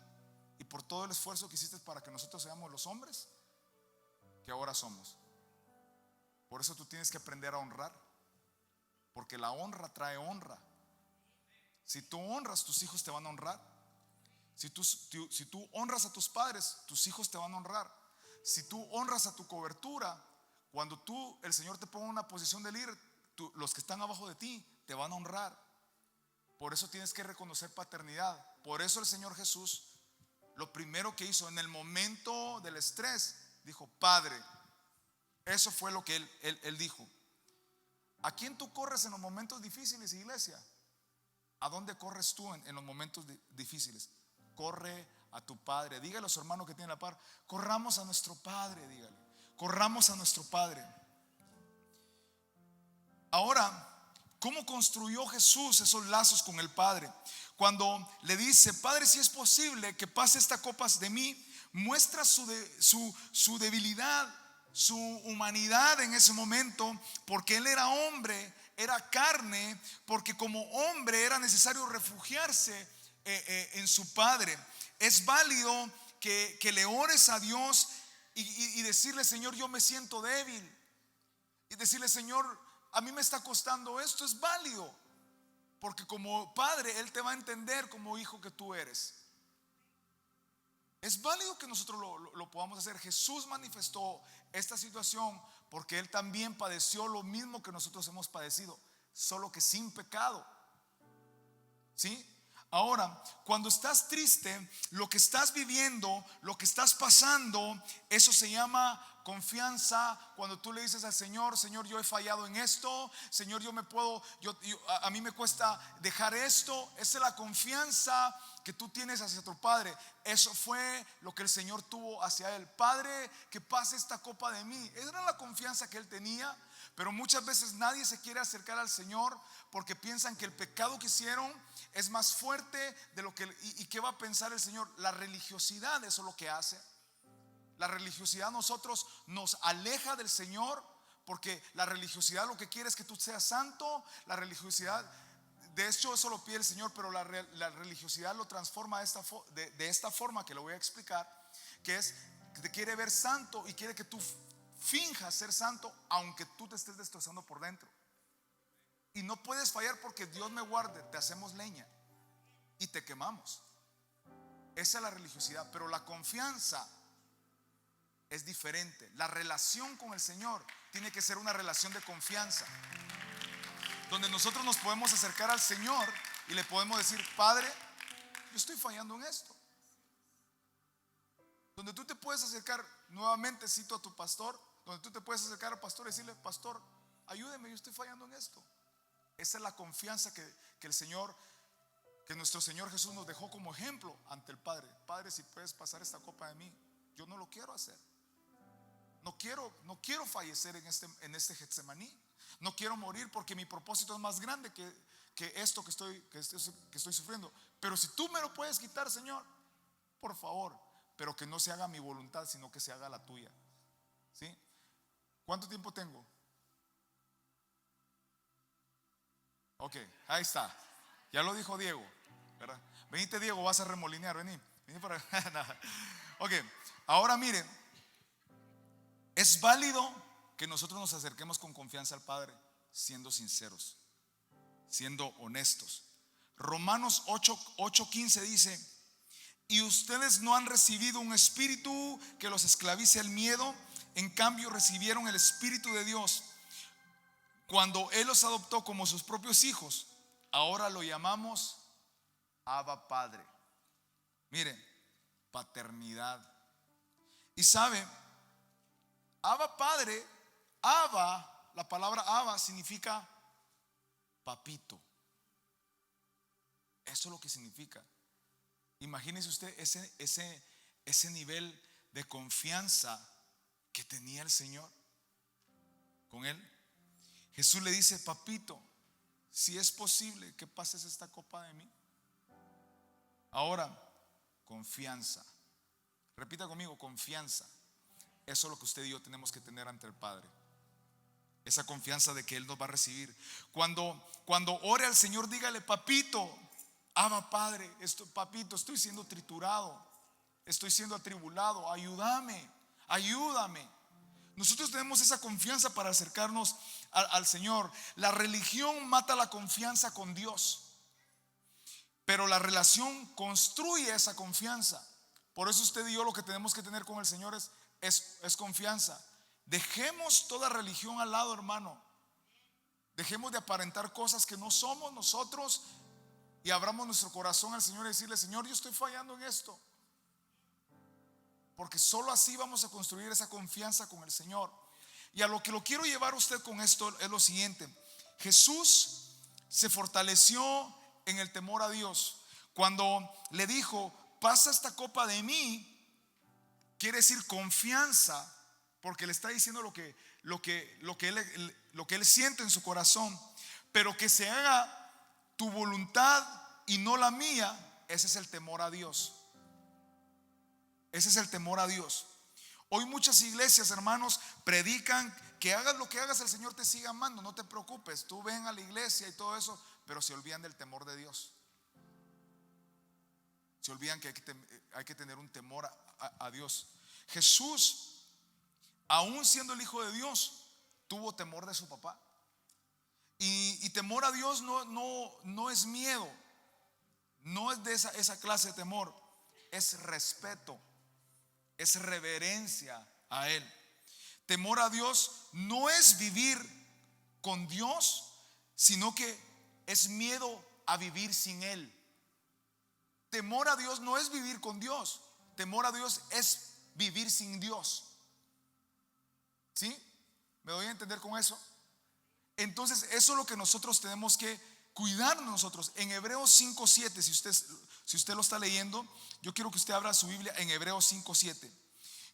y por todo el esfuerzo que hiciste para que nosotros seamos los hombres que ahora somos. Por eso tú tienes que aprender a honrar, porque la honra trae honra. Si tú honras, tus hijos te van a honrar. Si tú honras a tus padres, tus hijos te van a honrar. Si tú honras a tu cobertura, cuando el Señor te ponga en una posición de líder, los que están abajo de ti te van a honrar. Por eso tienes que reconocer paternidad. Por eso el Señor Jesús, lo primero que hizo en el momento del estrés, dijo: Padre. Eso fue lo que él dijo. ¿A quién tú corres en los momentos difíciles, iglesia? ¿A dónde corres tú en los momentos difíciles? Corre a tu Padre. Dígale a su hermano que tiene la par: corramos a nuestro Padre, dígale. Corramos a nuestro Padre. Ahora, ¿cómo construyó Jesús esos lazos con el Padre? Cuando le dice: Padre, si es posible que pase esta copa de mí, muestra su debilidad, su humanidad en ese momento, porque él era hombre, era carne, porque como hombre era necesario refugiarse en su Padre. Es válido que le ores a Dios y decirle: Señor, yo me siento débil, y decirle: Señor, a mí me está costando esto. Es válido, porque como padre Él te va a entender como hijo que tú eres. Es válido que nosotros lo podamos hacer. Jesús manifestó esta situación porque Él también padeció lo mismo que nosotros hemos padecido, solo que sin pecado. ¿Sí? Ahora, cuando estás triste, lo que estás viviendo, lo que estás pasando, eso se llama confianza. Cuando tú le dices al Señor: Señor, yo he fallado en esto, Señor, a mí me cuesta dejar esto. Esa es la confianza que tú tienes hacia tu Padre. Eso fue lo que el Señor tuvo hacia Él. Padre, que pase esta copa de mí. Esa era la confianza que Él tenía. Pero muchas veces nadie se quiere acercar al Señor porque piensan que el pecado que hicieron es más fuerte de lo que, y qué va a pensar el Señor. La religiosidad, eso es lo que hace. La religiosidad nosotros nos aleja del Señor, porque la religiosidad lo que quiere es que tú seas santo. La religiosidad, de hecho, eso lo pide el Señor, pero la religiosidad lo transforma de esta forma que lo voy a explicar, que es que te quiere ver santo y quiere que tú finjas ser santo aunque tú te estés destrozando por dentro. Y no puedes fallar, porque Dios me guarde, te hacemos leña y te quemamos. Esa es la religiosidad. Pero la confianza es diferente. La relación con el Señor tiene que ser una relación de confianza, donde nosotros nos podemos acercar al Señor y le podemos decir: Padre, yo estoy fallando en esto. Donde tú te puedes acercar, nuevamente cito a tu pastor, donde tú te puedes acercar al pastor y decirle: Pastor, ayúdeme, yo estoy fallando en esto. Esa es la confianza que nuestro Señor Jesús nos dejó como ejemplo ante el Padre. Padre, si puedes pasar esta copa de mí, yo no lo quiero hacer. No quiero fallecer en este Getsemaní. No quiero morir, porque mi propósito es más grande que esto que estoy sufriendo. Pero si tú me lo puedes quitar, Señor, por favor, pero que no se haga mi voluntad, sino que se haga la tuya. ¿Sí? ¿Cuánto tiempo tengo? Ok, ahí está. Ya lo dijo Diego, ¿verdad? Venite, Diego, vas a remolinear, vení para acá. Ok, ahora miren, es válido que nosotros nos acerquemos con confianza al Padre, siendo sinceros, siendo honestos. Romanos 8:15 dice: Y ustedes no han recibido un espíritu que los esclavice al miedo. En cambio recibieron el Espíritu de Dios cuando Él los adoptó como sus propios hijos. Ahora lo llamamos Abba Padre. Mire, paternidad. Y sabe, Abba Padre, Abba, la palabra Abba significa papito. Eso es lo que significa. Imagínese usted ese nivel de confianza que tenía el Señor con él. Jesús le dice: papito, si es posible que pases esta copa de mí. Ahora, confianza. Repita conmigo: confianza. Eso es lo que usted y yo tenemos que tener ante el Padre. Esa confianza de que Él nos va a recibir. Cuando ore al Señor, dígale: papito, Abba Padre, papito, estoy siendo triturado, estoy siendo atribulado, ayúdame. Nosotros tenemos esa confianza para acercarnos al Señor. La religión mata la confianza con Dios, pero la relación construye esa confianza. Por eso usted y yo lo que tenemos que tener con el Señor es confianza. Dejemos toda religión al lado, hermano. Dejemos de aparentar cosas que no somos nosotros y abramos nuestro corazón al Señor y decirle: Señor, yo estoy fallando en esto. Porque solo así vamos a construir esa confianza con el Señor. Y a lo que lo quiero llevar a usted con esto es lo siguiente: Jesús se fortaleció en el temor a Dios. Cuando le dijo: pasa esta copa de mí, quiere decir confianza, porque le está diciendo lo que él siente en su corazón. Pero que se haga tu voluntad y no la mía. Ese es el temor a Dios. Ese es el temor a Dios. Hoy muchas iglesias, hermanos, predican que hagas lo que hagas, el Señor te sigue amando, no te preocupes, tú ven a la iglesia y todo eso, pero se olvidan del temor de Dios. Se olvidan que hay que tener un temor a Dios. Jesús, aún siendo el Hijo de Dios, tuvo temor de su papá. Y temor a Dios no es miedo, no es de esa clase de temor, es respeto, es reverencia a Él. Temor a Dios no es vivir con Dios, sino que es miedo a vivir sin Él. Temor a Dios no es vivir con Dios, temor a Dios es vivir sin Dios. ¿Sí? ¿Me doy a entender con eso? Entonces eso es lo que nosotros tenemos que cuidar nosotros. En Hebreos 5:7, si usted lo está leyendo, yo quiero que usted abra su Biblia en Hebreos 5:7.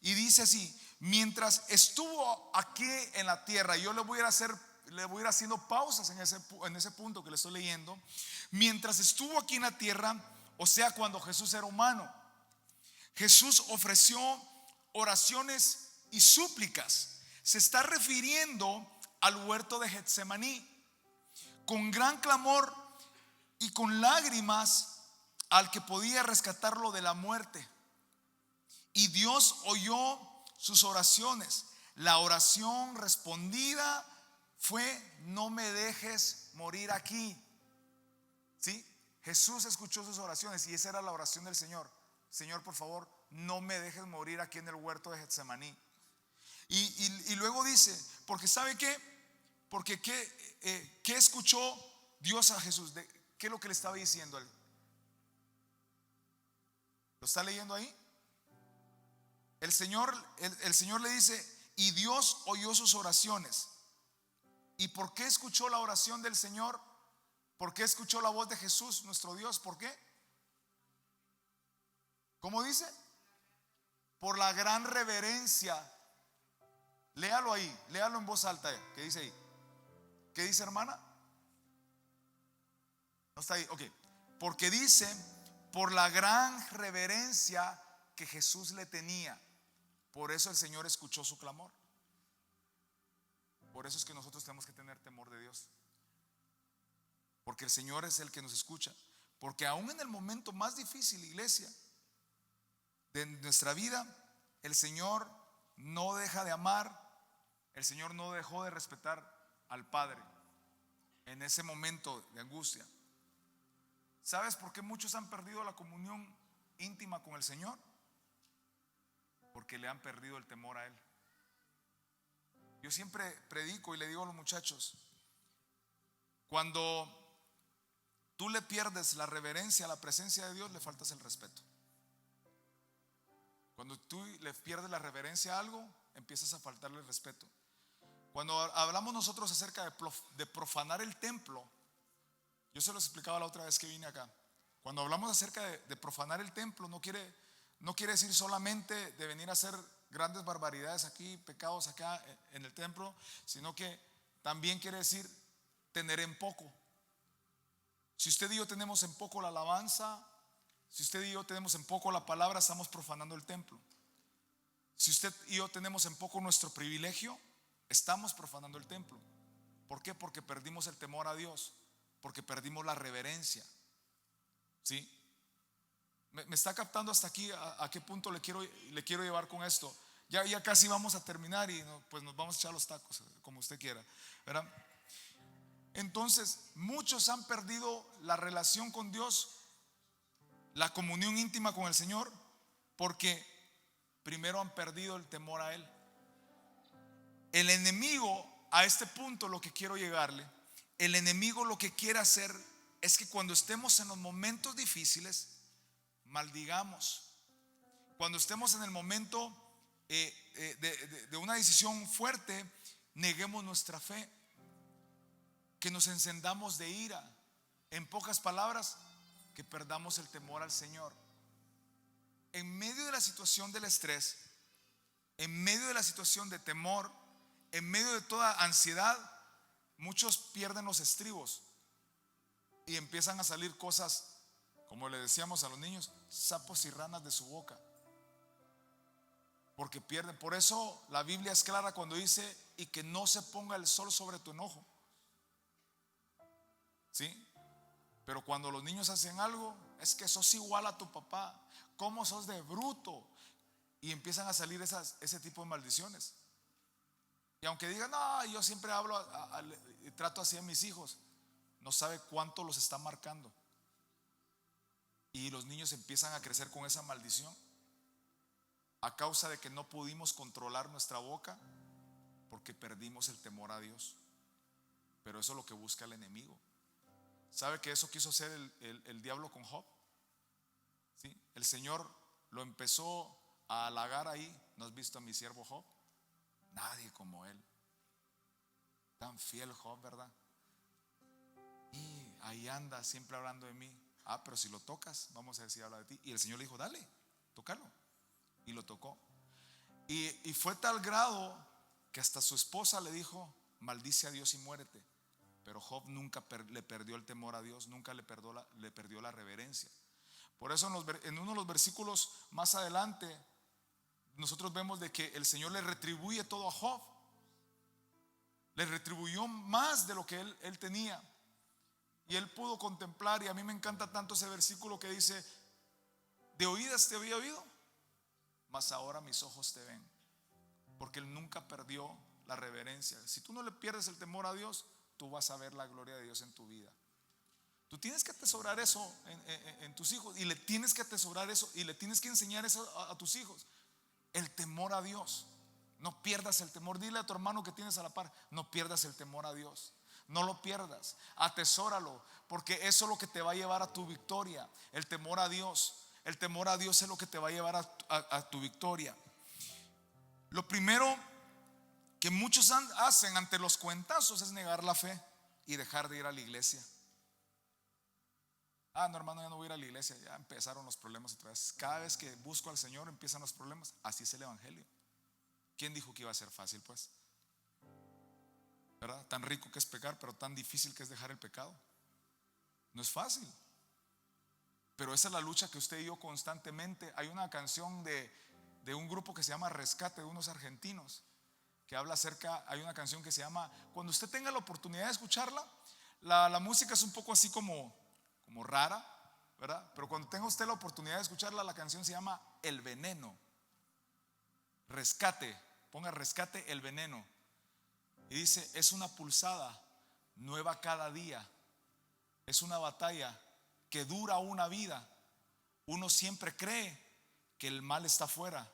Y dice así: mientras estuvo aquí en la tierra, yo le voy a ir haciendo pausas en ese punto que le estoy leyendo. Mientras estuvo aquí en la tierra, o sea, cuando Jesús era humano, Jesús ofreció oraciones y súplicas. Se está refiriendo al huerto de Getsemaní, con gran clamor y con lágrimas al que podía rescatarlo de la muerte. Y Dios oyó sus oraciones. La oración respondida fue: no me dejes morir aquí. ¿Sí? Jesús escuchó sus oraciones y esa era la oración del Señor: Señor, por favor, no me dejes morir aquí en el huerto de Getsemaní. Y luego dice: porque ¿sabe qué? Porque ¿qué escuchó Dios a Jesús? ¿Qué es lo que le estaba diciendo a él? ¿Lo está leyendo ahí? El Señor le dice: y Dios oyó sus oraciones. ¿Y por qué escuchó la oración del Señor? ¿Por qué escuchó la voz de Jesús, nuestro Dios? ¿Por qué? ¿Cómo dice? Por la gran reverencia. Léalo ahí, léalo en voz alta. ¿Qué dice ahí? ¿Qué dice, hermana? No está ahí, ok. Porque dice: por la gran reverencia que Jesús le tenía. Por eso el Señor escuchó su clamor. Por eso es que nosotros tenemos que tener temor de Dios, porque el Señor es el que nos escucha. Porque aún en el momento más difícil, iglesia, de nuestra vida, el Señor no deja de amar. El Señor no dejó de respetar al Padre en ese momento de angustia. ¿Sabes por qué muchos han perdido la comunión íntima con el Señor? Porque le han perdido el temor a Él. Yo siempre predico y le digo a los muchachos, cuando tú le pierdes la reverencia a la presencia de Dios, le faltas el respeto. Cuando tú le pierdes la reverencia a algo, empiezas a faltarle el respeto. Cuando hablamos nosotros acerca de profanar el templo, yo se los explicaba la otra vez que vine acá. Cuando hablamos acerca de profanar el templo, no quiere decir solamente de venir a hacer grandes barbaridades aquí, pecados acá en el templo, sino que también quiere decir tener en poco. Si usted y yo tenemos en poco la alabanza, si usted y yo tenemos en poco la palabra, estamos profanando el templo. Si usted y yo tenemos en poco nuestro privilegio, estamos profanando el templo. ¿Por qué? Porque perdimos el temor a Dios, porque perdimos la reverencia. ¿Sí? ¿Me está captando hasta aquí a qué punto le quiero llevar con esto? Ya casi vamos a terminar y pues nos vamos a echar los tacos, como usted quiera, ¿verdad? Entonces, muchos han perdido la relación con Dios, la comunión íntima con el Señor, porque primero han perdido el temor a Él. El enemigo, a este punto lo que quiero llegarle, el enemigo lo que quiere hacer es que cuando estemos en los momentos difíciles, maldigamos. Cuando estemos en el momento de una decisión fuerte, neguemos nuestra fe, que nos encendamos de ira. En pocas palabras, que perdamos el temor al Señor. En medio de la situación del estrés, en medio de la situación de temor, en medio de toda ansiedad, muchos pierden los estribos y empiezan a salir cosas, como le decíamos a los niños, sapos y ranas de su boca, porque pierden. Por eso la Biblia es clara cuando dice: y que no se ponga el sol sobre tu enojo. ¿Sí? Pero cuando los niños hacen algo, es que sos igual a tu papá, ¿cómo sos de bruto? Y empiezan a salir ese tipo de maldiciones. Y aunque digan: no, yo siempre hablo y trato así a mis hijos, no sabe cuánto los está marcando. Y los niños empiezan a crecer con esa maldición a causa de que no pudimos controlar nuestra boca, porque perdimos el temor a Dios. Pero eso es lo que busca el enemigo. ¿Sabe que eso quiso hacer el diablo con Job? ¿Sí? El Señor lo empezó a halagar ahí. ¿No has visto a mi siervo Job? Nadie como él. Tan fiel Job, ¿verdad? Y ahí anda siempre hablando de mí. Pero si lo tocas, vamos a ver si habla de ti. Y el Señor le dijo: dale, tócalo. Y lo tocó. Y fue tal grado que hasta su esposa le dijo: maldice a Dios y muérete. Pero Job nunca le perdió el temor a Dios, nunca le perdió la reverencia. Por eso en uno de los versículos más adelante, nosotros vemos de que el Señor le retribuye todo a Job. Le retribuyó más de lo que él tenía. Y él pudo contemplar, y a mí me encanta tanto ese versículo que dice: de oídas te había oído, mas ahora mis ojos te ven. Porque él nunca perdió la reverencia. Si tú no le pierdes el temor a Dios, tú vas a ver la gloria de Dios en tu vida. Tú tienes que atesorar eso en tus hijos, y le tienes que atesorar eso, y le tienes que enseñar eso a tus hijos. El temor a Dios. No pierdas el temor. Dile a tu hermano que tienes a la par: no pierdas el temor a Dios. No lo pierdas, atesóralo, porque eso es lo que te va a llevar a tu victoria. El temor a Dios. El temor a Dios es lo que te va a llevar a tu victoria. Lo primero que muchos hacen ante los cuentazos es negar la fe y dejar de ir a la iglesia. No, hermano, ya no voy a ir a la iglesia. Ya empezaron los problemas otra vez. Cada vez que busco al Señor empiezan los problemas. Así es el evangelio. ¿Quién dijo que iba a ser fácil, pues? ¿Verdad? Tan rico que es pecar, pero tan difícil que es dejar el pecado. No es fácil. Pero esa es la lucha que usted y yo constantemente. Hay una canción de un grupo que se llama Rescate, de unos argentinos, que habla acerca. Hay una canción que se llama, cuando usted tenga la oportunidad de escucharla, la música es un poco así como rara, ¿verdad? Pero cuando tenga usted la oportunidad de escucharla, la canción se llama El Veneno. Rescate, ponga Rescate, El Veneno. Y dice: es una pulsada nueva cada día, es una batalla que dura una vida, Uno siempre cree que el mal está afuera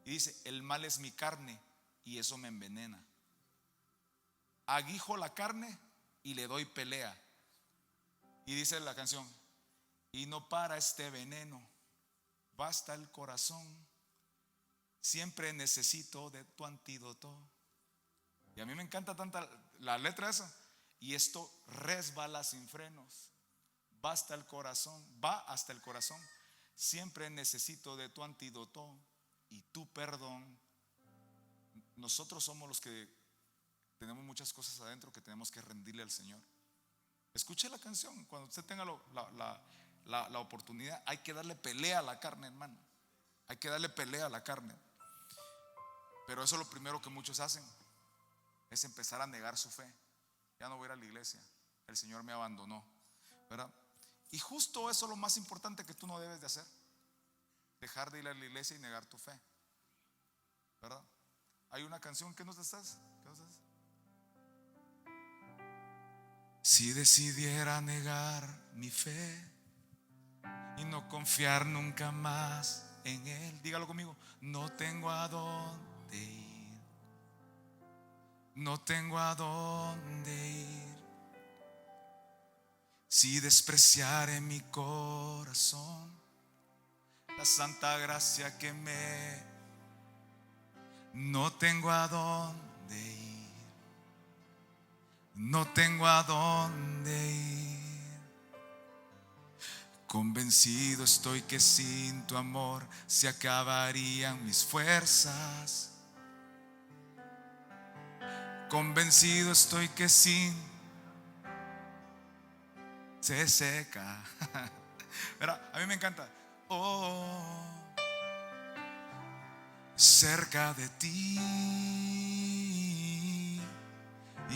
y dice, el mal es mi carne y eso me envenena. Aguijo la carne y le doy pelea. Y dice la canción, y no para este veneno, basta el corazón, siempre necesito de tu antídoto. Y a mí me encanta tanta la letra esa. Y esto resbala sin frenos, basta el corazón, va hasta el corazón, siempre necesito de tu antídoto y tu perdón. Nosotros somos los que tenemos muchas cosas adentro que tenemos que rendirle al Señor. Escuche la canción. Cuando usted tenga la oportunidad, hay que darle pelea a la carne, hermano. Hay que darle pelea a la carne. Pero eso es lo primero que muchos hacen, es empezar a negar su fe. Ya no voy a ir a la iglesia, el Señor me abandonó, ¿verdad? Y justo eso es lo más importante que tú no debes de hacer: dejar de ir a la iglesia y negar tu fe, ¿verdad? Hay una canción, ¿qué nos estás? Si decidiera negar mi fe y no confiar nunca más en Él, dígalo conmigo, no tengo a dónde ir, no tengo a dónde ir. Si despreciare mi corazón la santa gracia que no tengo a dónde ir, no tengo a dónde ir. Convencido estoy que sin tu amor se acabarían mis fuerzas. Convencido estoy que sin se seca. Mira, a mí me encanta. Oh, cerca de ti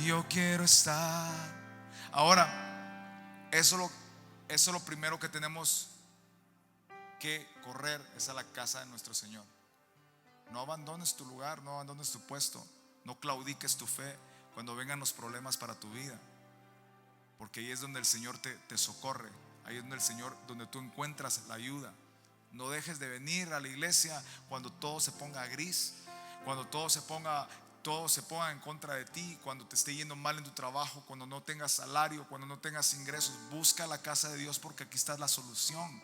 yo quiero estar. Ahora, eso es lo primero que tenemos que correr, es a la casa de nuestro Señor. No abandones tu lugar, no abandones tu puesto, no claudiques tu fe cuando vengan los problemas para tu vida, porque ahí es donde el Señor te socorre. Ahí es donde el Señor, donde tú encuentras la ayuda. No dejes de venir a la iglesia cuando todo se ponga gris, cuando todo se ponga en contra de ti, cuando te esté yendo mal en tu trabajo, cuando no tengas salario, cuando no tengas ingresos. Busca la casa de Dios, porque aquí está la solución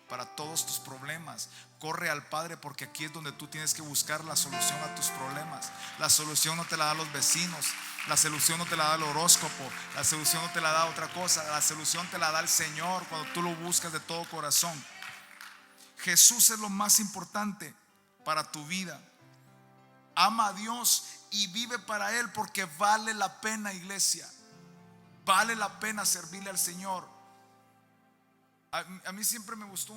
para todos tus problemas. Corre al Padre, porque aquí es donde tú tienes que buscar la solución a tus problemas. La solución no te la dan los vecinos, la solución no te la da el horóscopo, la solución no te la da otra cosa. La solución te la da el Señor cuando tú lo buscas de todo corazón. Jesús es lo más importante para tu vida. Ama a Dios y vive para Él, porque vale la pena, iglesia. Vale la pena servirle al Señor. A mí siempre me gustó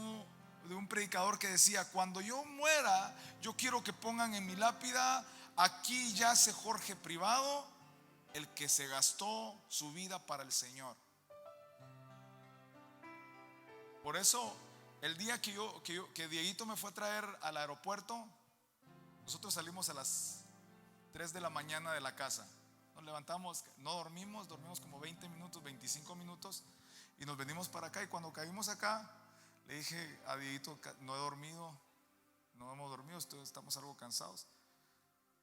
de un predicador que decía: cuando yo muera, yo quiero que pongan en mi lápida: aquí yace Jorge Privado, el que se gastó su vida para el Señor. Por eso, el día que Dieguito me fue a traer al aeropuerto, nosotros salimos a las 3 de la mañana de la casa. Nos levantamos, no dormimos como 20 minutos, 25 minutos, y nos venimos para acá. Y cuando caímos acá, le dije a Dieguito: no he dormido, no hemos dormido, estamos algo cansados.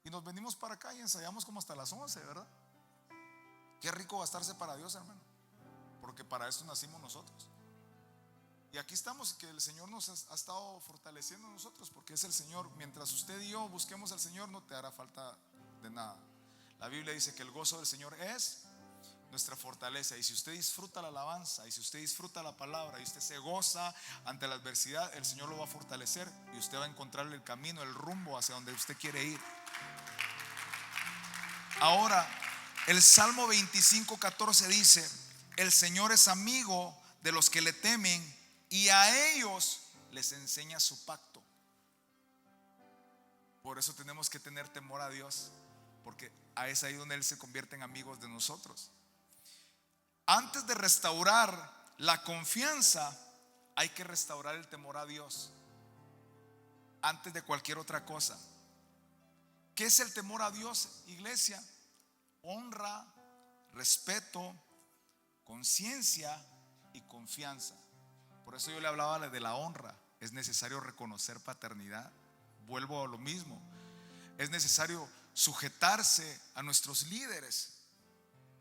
Y nos venimos para acá y ensayamos como hasta las 11, ¿verdad? Qué rico gastarse para Dios, hermano, porque para eso nacimos nosotros. Y aquí estamos, que el Señor nos ha estado fortaleciendo a nosotros, porque es el Señor. Mientras usted y yo busquemos al Señor, no te hará falta de nada. La Biblia dice que el gozo del Señor es nuestra fortaleza. Y si usted disfruta la alabanza, y si usted disfruta la palabra, y usted se goza ante la adversidad, el Señor lo va a fortalecer, y usted va a encontrar el camino, el rumbo hacia donde usted quiere ir. Ahora, el Salmo 25:14 dice: el Señor es amigo de los que le temen, y a ellos les enseña su pacto. Por eso tenemos que tener temor a Dios, porque es ahí donde Él se convierte en amigos de nosotros. Antes de restaurar la confianza, hay que restaurar el temor a Dios, antes de cualquier otra cosa. ¿Qué es el temor a Dios, iglesia? Honra, respeto, conciencia y confianza. Por eso yo le hablaba de la honra. Es necesario reconocer paternidad. Vuelvo a lo mismo. Es necesario sujetarse a nuestros líderes.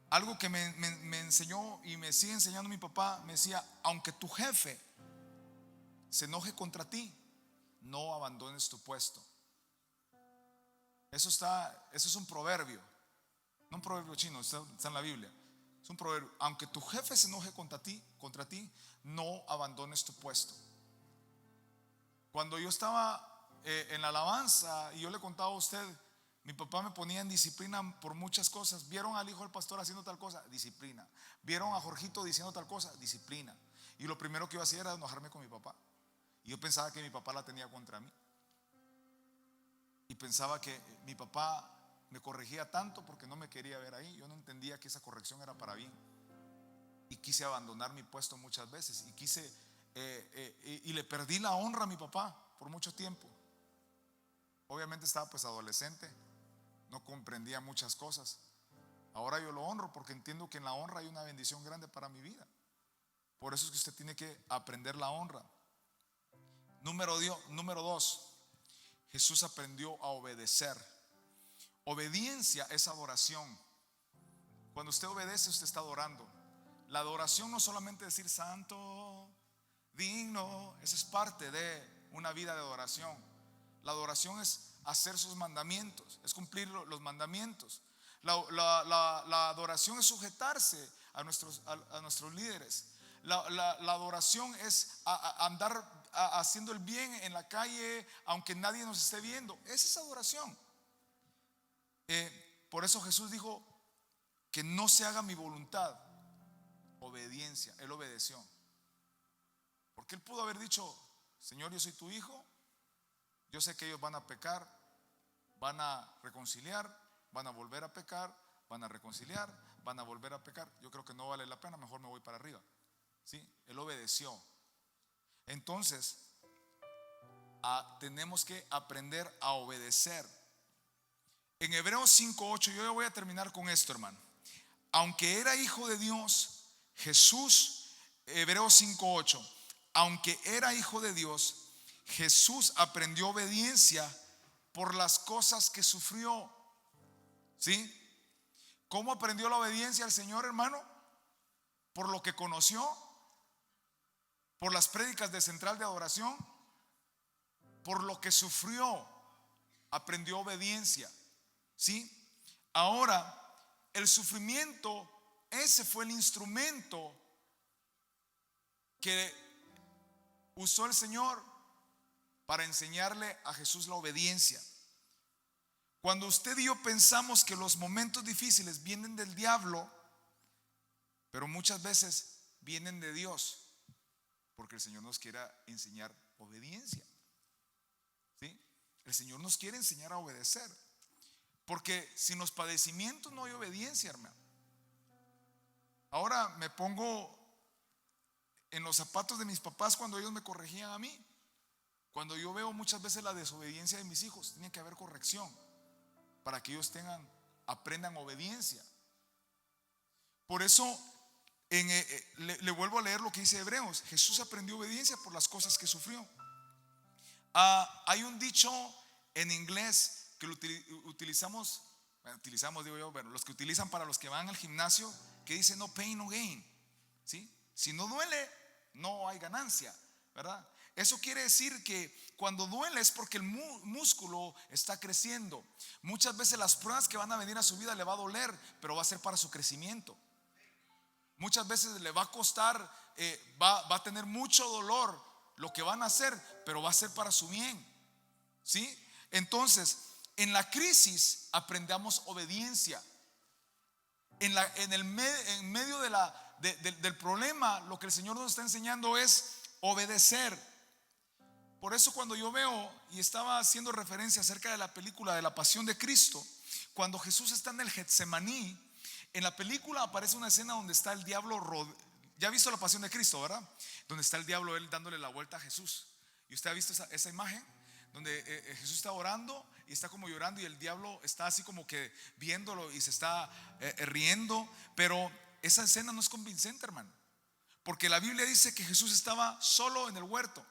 Algo que me enseñó y me sigue enseñando mi papá, me decía: aunque tu jefe se enoje contra ti, no abandones tu puesto. Eso es un proverbio, no un proverbio chino, está en la Biblia. Es un proverbio. Aunque tu jefe se enoje contra ti, no abandones tu puesto. Cuando yo estaba en la alabanza y yo le contaba a usted, mi papá me ponía en disciplina por muchas cosas. Vieron al hijo del pastor haciendo tal cosa, disciplina. Vieron a Jorgito diciendo tal cosa, disciplina. Y lo primero que yo hacía era enojarme con mi papá. Y yo pensaba que mi papá la tenía contra mí. Y pensaba que mi papá me corregía tanto porque no me quería ver ahí. Yo no entendía que esa corrección era para bien. Y quise abandonar mi puesto muchas veces. Y le perdí la honra a mi papá por mucho tiempo. Obviamente estaba pues adolescente, no comprendía muchas cosas. Ahora yo lo honro porque entiendo que en la honra hay una bendición grande para mi vida. Por eso es que usted tiene que aprender la honra. Número 2, Jesús aprendió a obedecer. Obediencia es adoración. Cuando usted obedece, usted está adorando. La adoración no solamente decir santo, digno, eso es parte de una vida de adoración. La adoración es hacer sus mandamientos, es cumplir los mandamientos. La adoración es sujetarse a nuestros líderes. La adoración es andar haciendo el bien en la calle aunque nadie nos esté viendo. Esa es adoración. Por eso Jesús dijo que no se haga mi voluntad. Obediencia. Él obedeció. Porque él pudo haber dicho: Señor, yo soy tu hijo, yo sé que ellos van a pecar, van a reconciliar, van a volver a pecar, van a reconciliar, van a volver a pecar. Yo creo que no vale la pena, mejor me voy para arriba. ¿Sí? Él obedeció. Entonces tenemos que aprender a obedecer. En Hebreos 5:8, yo voy a terminar con esto, hermano. Aunque era hijo de Dios, Jesús, Hebreos 5:8, aunque era hijo de Dios, Jesús aprendió obediencia por las cosas que sufrió. ¿Sí? ¿Cómo aprendió la obediencia al Señor, hermano? Por lo que conoció, por las prédicas de Central de Adoración, por lo que sufrió, aprendió obediencia. ¿Sí? Ahora, el sufrimiento, ese fue el instrumento que usó el Señor para enseñarle a Jesús la obediencia. Cuando usted y yo pensamos que los momentos difíciles vienen del diablo, pero muchas veces vienen de Dios, porque el Señor nos quiere enseñar obediencia. ¿Sí? El Señor nos quiere enseñar a obedecer, porque sin los padecimientos no hay obediencia, hermano. Ahora me pongo en los zapatos de mis papás cuando ellos me corregían a mí. Cuando yo veo muchas veces la desobediencia de mis hijos, tiene que haber corrección para que ellos aprendan obediencia. Por eso le vuelvo a leer lo que dice Hebreos. Jesús aprendió obediencia por las cosas que sufrió. Hay un dicho en inglés que lo utilizamos, digo yo, bueno, los que utilizan para los que van al gimnasio, que dice no pain, no gain. ¿Sí? Si no duele, no hay ganancia, ¿verdad? Eso quiere decir que cuando duele es porque el músculo está creciendo. Muchas veces las pruebas que van a venir a su vida le va a doler, pero va a ser para su crecimiento. Muchas veces le va a costar, va a tener mucho dolor lo que van a hacer, pero va a ser para su bien. ¿Sí? Entonces, en la crisis aprendamos obediencia. En medio del problema, lo que el Señor nos está enseñando es obedecer. Por eso cuando yo veo, y estaba haciendo referencia acerca de la película de la Pasión de Cristo, cuando Jesús está en el Getsemaní, en la película aparece una escena donde está el diablo. Ya ha visto la Pasión de Cristo, ¿verdad? Donde está el diablo, él dándole la vuelta a Jesús. ¿Y usted ha visto esa imagen? Donde Jesús está orando y está como llorando, y el diablo está así como que viéndolo y se está riendo. Pero esa escena no es convincente, hermano, Porque la Biblia dice que Jesús estaba solo en el huerto.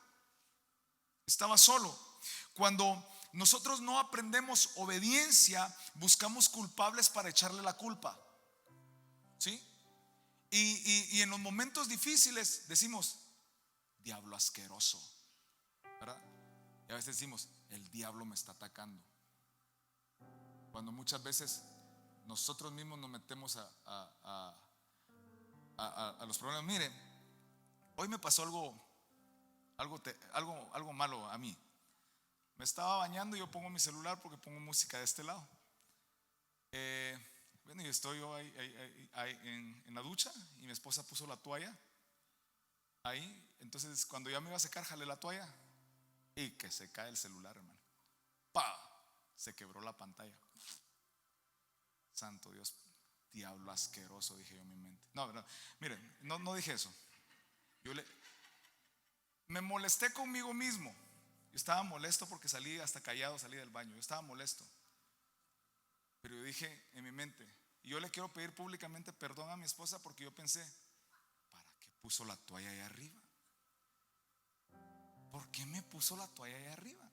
Estaba solo. Cuando nosotros no aprendemos obediencia, buscamos culpables para echarle la culpa. ¿Sí? Y en los momentos difíciles decimos, diablo asqueroso, ¿verdad? Y a veces decimos, el diablo me está atacando. Cuando muchas veces nosotros mismos nos metemos a los problemas. Miren, hoy me pasó algo malo a mí. Me estaba bañando y yo pongo mi celular porque pongo música de este lado. Bueno, y estoy yo ahí en la ducha y mi esposa puso la toalla ahí. Entonces cuando ya me iba a secar, jalé la toalla y que se cae el celular, hermano. ¡Pah! Se quebró la pantalla. Santo Dios, diablo asqueroso, dije yo en mi mente. No, miren, no dije eso. Me molesté conmigo mismo. Yo estaba molesto porque salí hasta callado, salí del baño. Yo estaba molesto. Pero yo dije en mi mente, y yo le quiero pedir públicamente perdón a mi esposa porque yo pensé, ¿para qué puso la toalla ahí arriba? ¿Por qué me puso la toalla ahí arriba?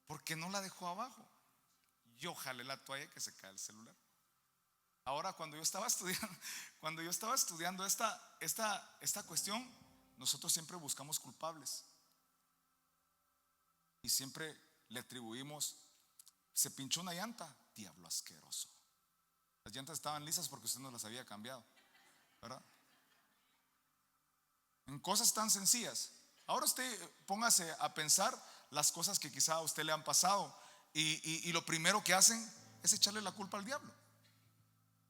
¿Por qué no la dejó abajo? Yo jalé la toalla y que se cae el celular. Ahora cuando yo estaba estudiando esta cuestión, nosotros siempre buscamos culpables y siempre le atribuimos, se pinchó una llanta, diablo asqueroso. Las llantas estaban lisas porque usted no las había cambiado, ¿verdad? En cosas tan sencillas. Ahora usted póngase a pensar las cosas que quizá a usted le han pasado y lo primero que hacen es echarle la culpa al diablo.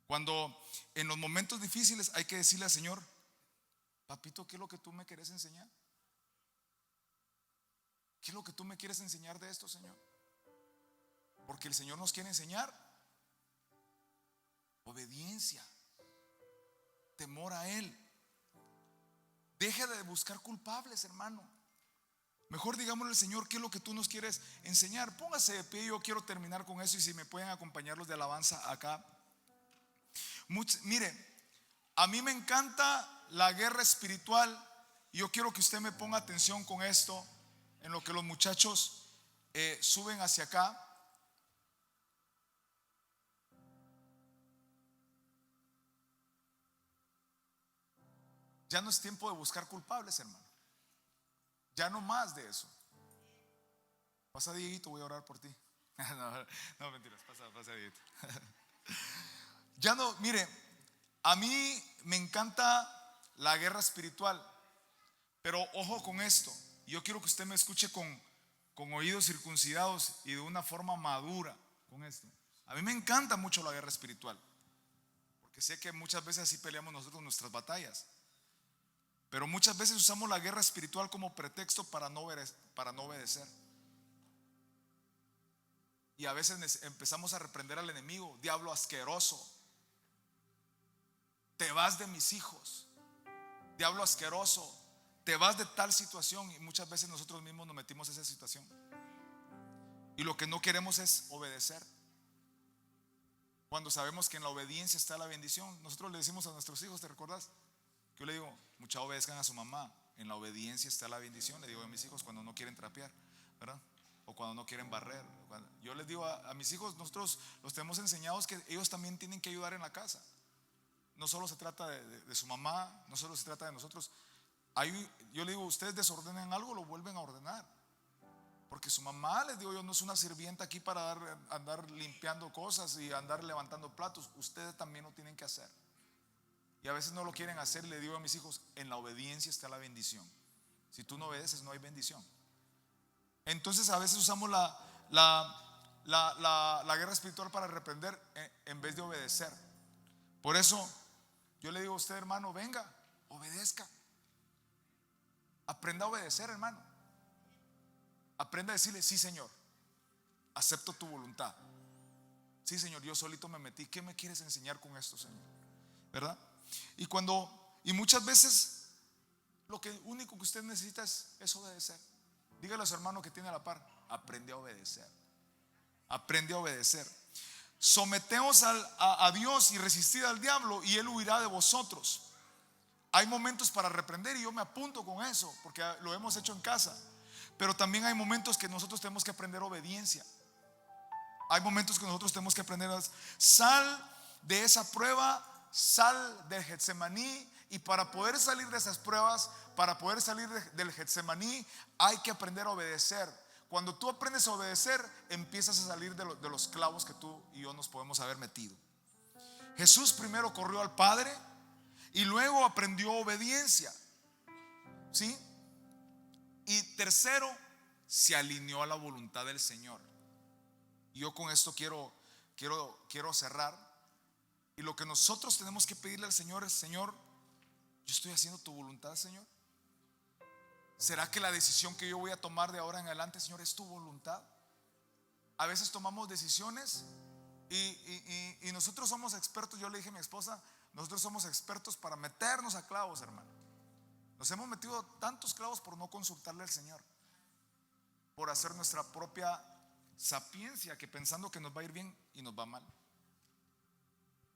Cuando en los momentos difíciles hay que decirle al Señor, papito, ¿qué es lo que tú me quieres enseñar? ¿Qué es lo que tú me quieres enseñar de esto, Señor? Porque el Señor nos quiere enseñar obediencia, temor a Él. Deje de buscar culpables, hermano. Mejor digámosle al Señor, ¿qué es lo que tú nos quieres enseñar? Póngase de pie, yo quiero terminar con eso. Y si me pueden acompañar los de alabanza acá. Mire, a mí me encanta la guerra espiritual. Y yo quiero que usted me ponga atención con esto, en lo que los muchachos suben hacia acá. Ya no es tiempo de buscar culpables, hermano. Ya no más de eso. Pasa, Dieguito, voy a orar por ti. No, mentiras, pasa, Dieguito. Ya no, mire, a mí me encanta la guerra espiritual, pero ojo con esto. Yo quiero que usted me escuche con oídos circuncidados y de una forma madura con esto. A mí me encanta mucho la guerra espiritual, porque sé que muchas veces así peleamos nosotros nuestras batallas. Pero muchas veces usamos la guerra espiritual como pretexto para no obedecer. Y a veces empezamos a reprender al enemigo, diablo asqueroso, te vas de mis hijos, diablo asqueroso, te vas de tal situación. Y muchas veces nosotros mismos nos metimos en esa situación. Y lo que no queremos es obedecer. Cuando sabemos que en la obediencia está la bendición. Nosotros le decimos a nuestros hijos, ¿te recordás? Yo le digo, mucha obedezcan a su mamá. En la obediencia está la bendición. Le digo a mis hijos cuando no quieren trapear, ¿verdad? O cuando no quieren barrer. Yo les digo a mis hijos, nosotros los tenemos enseñados que ellos también tienen que ayudar en la casa. No solo se trata de su mamá, no solo se trata de nosotros. Yo le digo, ustedes desordenen algo, lo vuelven a ordenar. Porque su mamá, les digo yo, no es una sirvienta aquí para andar limpiando cosas y andar levantando platos. Ustedes también lo tienen que hacer. Y a veces no lo quieren hacer. Le digo a mis hijos, en la obediencia está la bendición. Si tú no obedeces, no hay bendición. Entonces a veces usamos la guerra espiritual para reprender en vez de obedecer. Por eso yo le digo a usted, hermano, venga, obedezca. Aprenda a obedecer, hermano. Aprenda a decirle, sí, Señor, acepto tu voluntad. Sí, Señor, yo solito me metí. ¿Qué me quieres enseñar con esto, Señor? ¿Verdad? Y muchas veces lo único que usted necesita es obedecer. Dígale a su hermano que tiene a la par, aprende a obedecer. Aprende a obedecer. Someteos a Dios y resistid al diablo y él huirá de vosotros. Hay momentos para reprender y yo me apunto con eso porque lo hemos hecho en casa. Pero también hay momentos que nosotros tenemos que aprender obediencia. Hay momentos que nosotros tenemos que aprender sal de esa prueba, sal del Getsemaní. Y para poder salir de esas pruebas, para poder salir del Getsemaní, hay que aprender a obedecer. Cuando tú aprendes a obedecer, empiezas a salir de los clavos que tú y yo nos podemos haber metido. Jesús primero corrió al Padre y luego aprendió obediencia, ¿sí? Y tercero, se alineó a la voluntad del Señor. Y yo con esto quiero cerrar. Y lo que nosotros tenemos que pedirle al Señor es: Señor, yo estoy haciendo tu voluntad, Señor. ¿Será que la decisión que yo voy a tomar de ahora en adelante, Señor, es tu voluntad? A veces tomamos decisiones y nosotros somos expertos. Yo le dije a mi esposa: nosotros somos expertos para meternos a clavos, hermano. Nos hemos metido tantos clavos por no consultarle al Señor, por hacer nuestra propia sapiencia, que pensando que nos va a ir bien y nos va mal.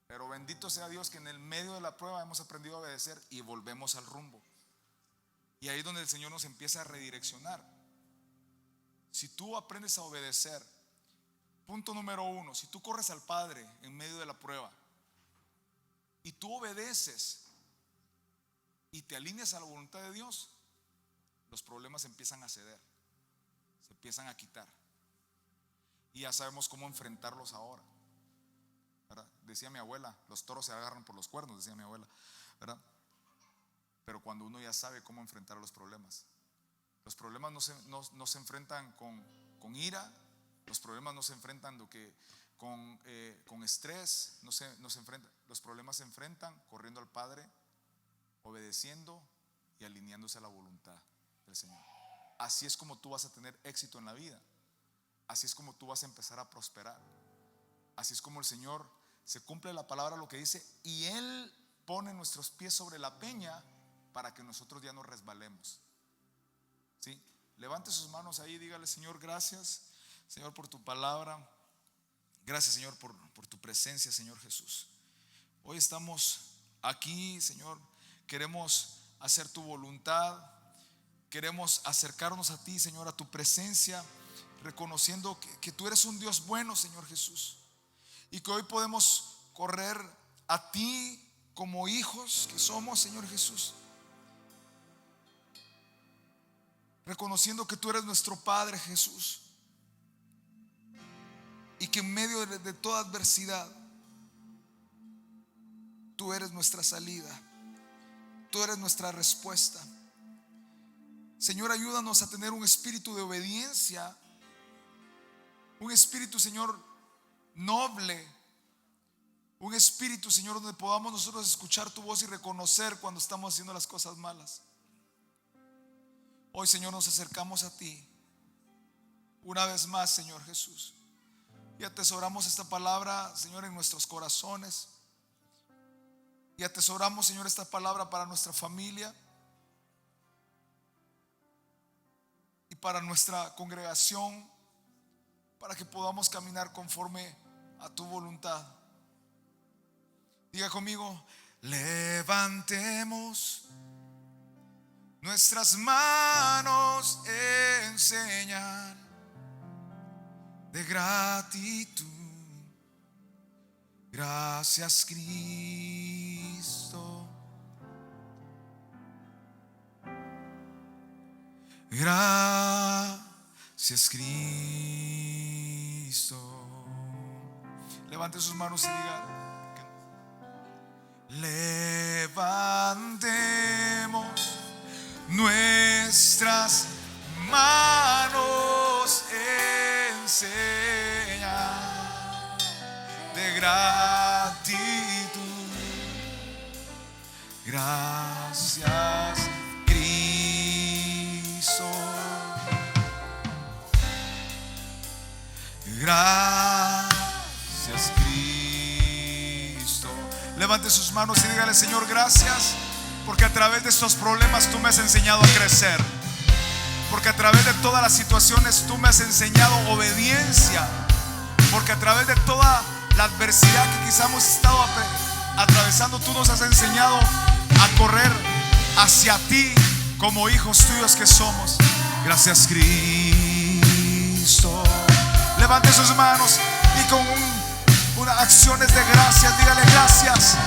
Pero bendito sea Dios que en el medio de la prueba hemos aprendido a obedecer y volvemos al rumbo. Y ahí es donde el Señor nos empieza a redireccionar. Si tú aprendes a obedecer, punto número 1, si tú corres al Padre en medio de la prueba y tú obedeces y te alineas a la voluntad de Dios, los problemas empiezan a ceder, se empiezan a quitar. Y ya sabemos cómo enfrentarlos ahora, ¿verdad? Decía mi abuela: los toros se agarran por los cuernos, decía mi abuela, ¿verdad? Pero cuando uno ya sabe cómo enfrentar los problemas no se enfrentan con ira, los problemas no se enfrentan con estrés, no se enfrentan. Los problemas se enfrentan corriendo al Padre, obedeciendo y alineándose a la voluntad del Señor. Así es como tú vas a tener éxito en la vida. Así es como tú vas a empezar a prosperar. Así es como el Señor, se cumple la palabra, lo que dice: y Él pone nuestros pies sobre la peña para que nosotros ya no resbalemos. ¿Sí? Levante sus manos ahí y dígale: Señor, gracias, Señor, por tu palabra. Gracias, Señor, por tu presencia, Señor Jesús. Hoy estamos aquí, Señor. Queremos hacer tu voluntad. Queremos acercarnos a ti, Señor, a tu presencia, reconociendo que tú eres un Dios bueno, Señor Jesús, y que hoy podemos correr a ti como hijos que somos, Señor Jesús, reconociendo que tú eres nuestro Padre, Jesús, y que en medio de toda adversidad tú eres nuestra salida, tú eres nuestra respuesta. Señor, ayúdanos a tener un espíritu de obediencia, un espíritu, Señor, noble, un espíritu, Señor, donde podamos nosotros escuchar tu voz y reconocer cuando estamos haciendo las cosas malas. Hoy, Señor, nos acercamos a ti una vez más, Señor Jesús, y atesoramos esta palabra, Señor, en nuestros corazones, y atesoramos, Señor, esta palabra para nuestra familia y para nuestra congregación, para que podamos caminar conforme a tu voluntad. Diga conmigo: levantemos nuestras manos en señal de gratitud. Gracias, Cristo. Gracias, Cristo. Levante sus manos y diga: levantemos nuestras manos en señal de gratitud. Gracias, Cristo. Gracias, Cristo. Levante sus manos y dígale: Señor, gracias, porque a través de estos problemas tú me has enseñado a crecer, porque a través de todas las situaciones tú me has enseñado obediencia, porque a través de toda la adversidad que quizás hemos estado atravesando, tú nos has enseñado a correr hacia ti como hijos tuyos que somos. Gracias, Cristo. Levante sus manos y con unas acciones de gracias dígale gracias.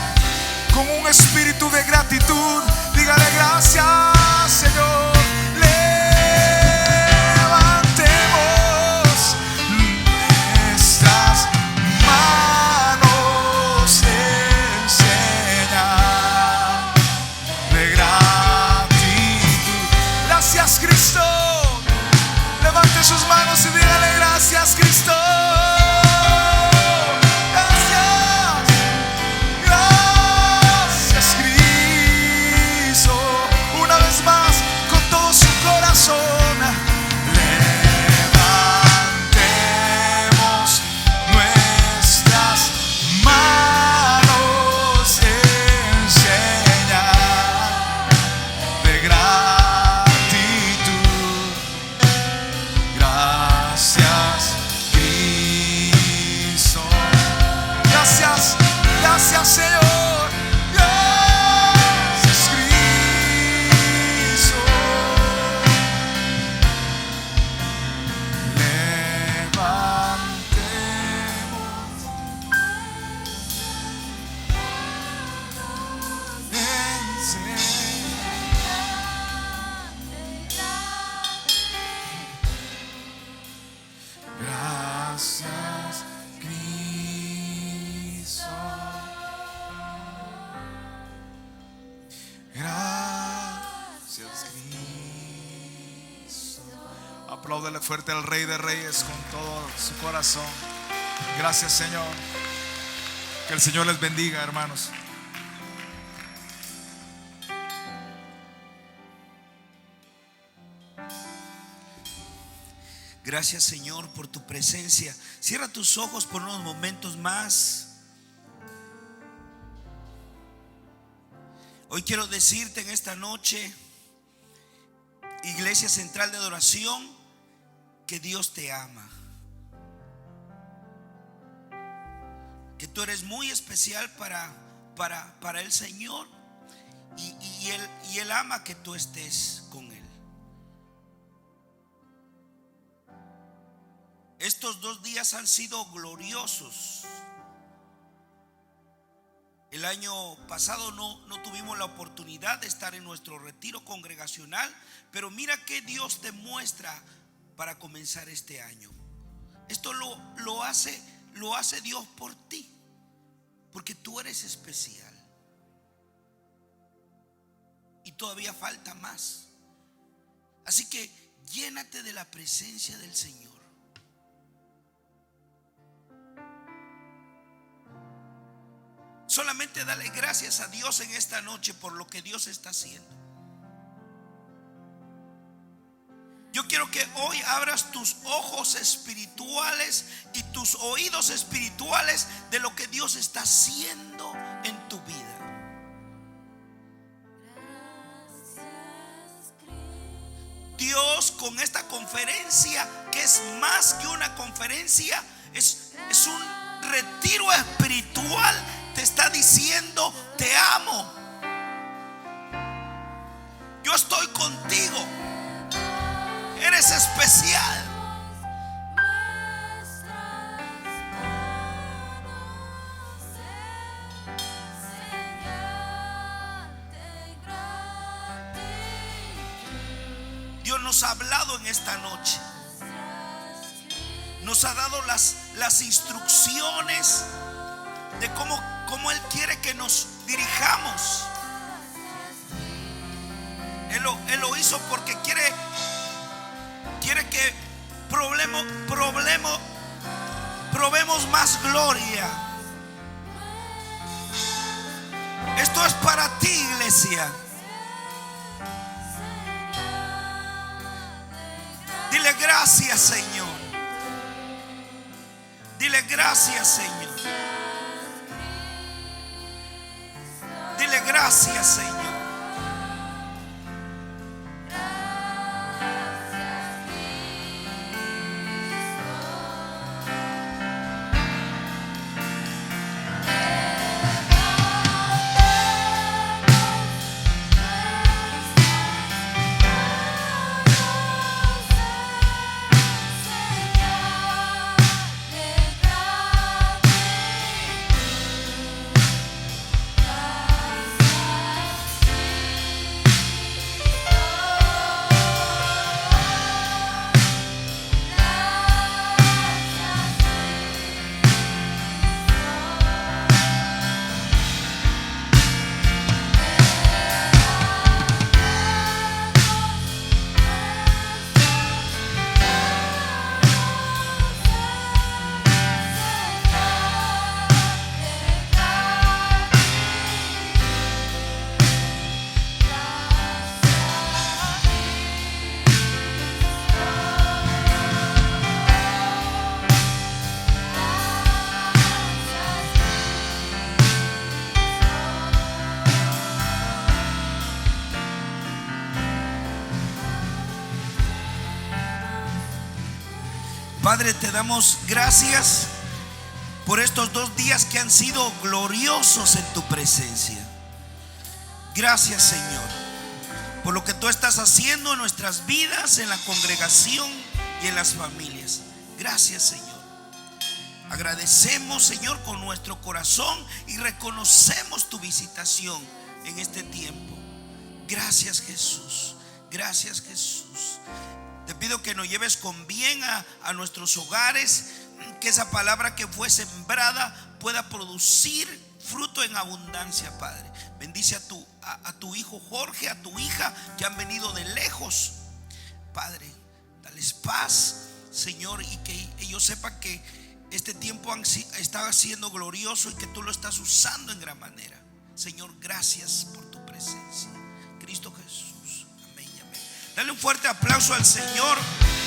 Con un espíritu de gratitud dígale gracias, Señor. Levantemos nuestras manos en señal de gratitud. Gracias, Cristo. Levante sus manos y dígale gracias, Cristo. Apláudele fuerte al Rey de Reyes con todo su corazón. Gracias, Señor. Que el Señor les bendiga, hermanos. Gracias, Señor, por tu presencia. Cierra tus ojos por unos momentos más. Hoy quiero decirte en esta noche, Iglesia Central de Adoración, que Dios te ama, que tú eres muy especial para el Señor y Él ama que tú estés con Él. Estos 2 días han sido gloriosos. El año pasado no tuvimos la oportunidad de estar en nuestro retiro congregacional, pero mira que Dios te muestra para comenzar este año. Esto lo hace Dios por ti, porque tú eres especial y todavía falta más. Así que llénate de la presencia del Señor. Solamente dale gracias a Dios en esta noche por lo que Dios está haciendo. Yo quiero que hoy abras tus ojos espirituales y tus oídos espirituales de lo que Dios está haciendo en tu vida. Dios, con esta conferencia, que es más que una conferencia, es un retiro espiritual, te está diciendo: te amo, yo estoy contigo, eres especial. Dios nos ha hablado en esta noche, nos ha dado las instrucciones de cómo Él quiere que nos dirijamos. Él lo hizo porque quiere que probemos más gloria. Esto es para ti, iglesia. Dile gracias, Señor. Dile gracias, Señor. Dile gracias, Señor. Padre, te damos gracias por estos 2 días que han sido gloriosos en tu presencia. Gracias, Señor, por lo que tú estás haciendo en nuestras vidas, en la congregación y en las familias. Gracias, Señor. Agradecemos, Señor, con nuestro corazón y reconocemos tu visitación en este tiempo. Gracias, Jesús. Gracias, Jesús. Te pido que nos lleves con bien a nuestros hogares, que esa palabra que fue sembrada pueda producir fruto en abundancia, Padre. Bendice a tu hijo Jorge, a tu hija que han venido de lejos, Padre. Dales paz, Señor, y que ellos sepan que este tiempo está siendo glorioso y que tú lo estás usando en gran manera. Señor, gracias por tu presencia. Cristo Jesús. Amén y amén. Dale un fuerte aplauso al Señor.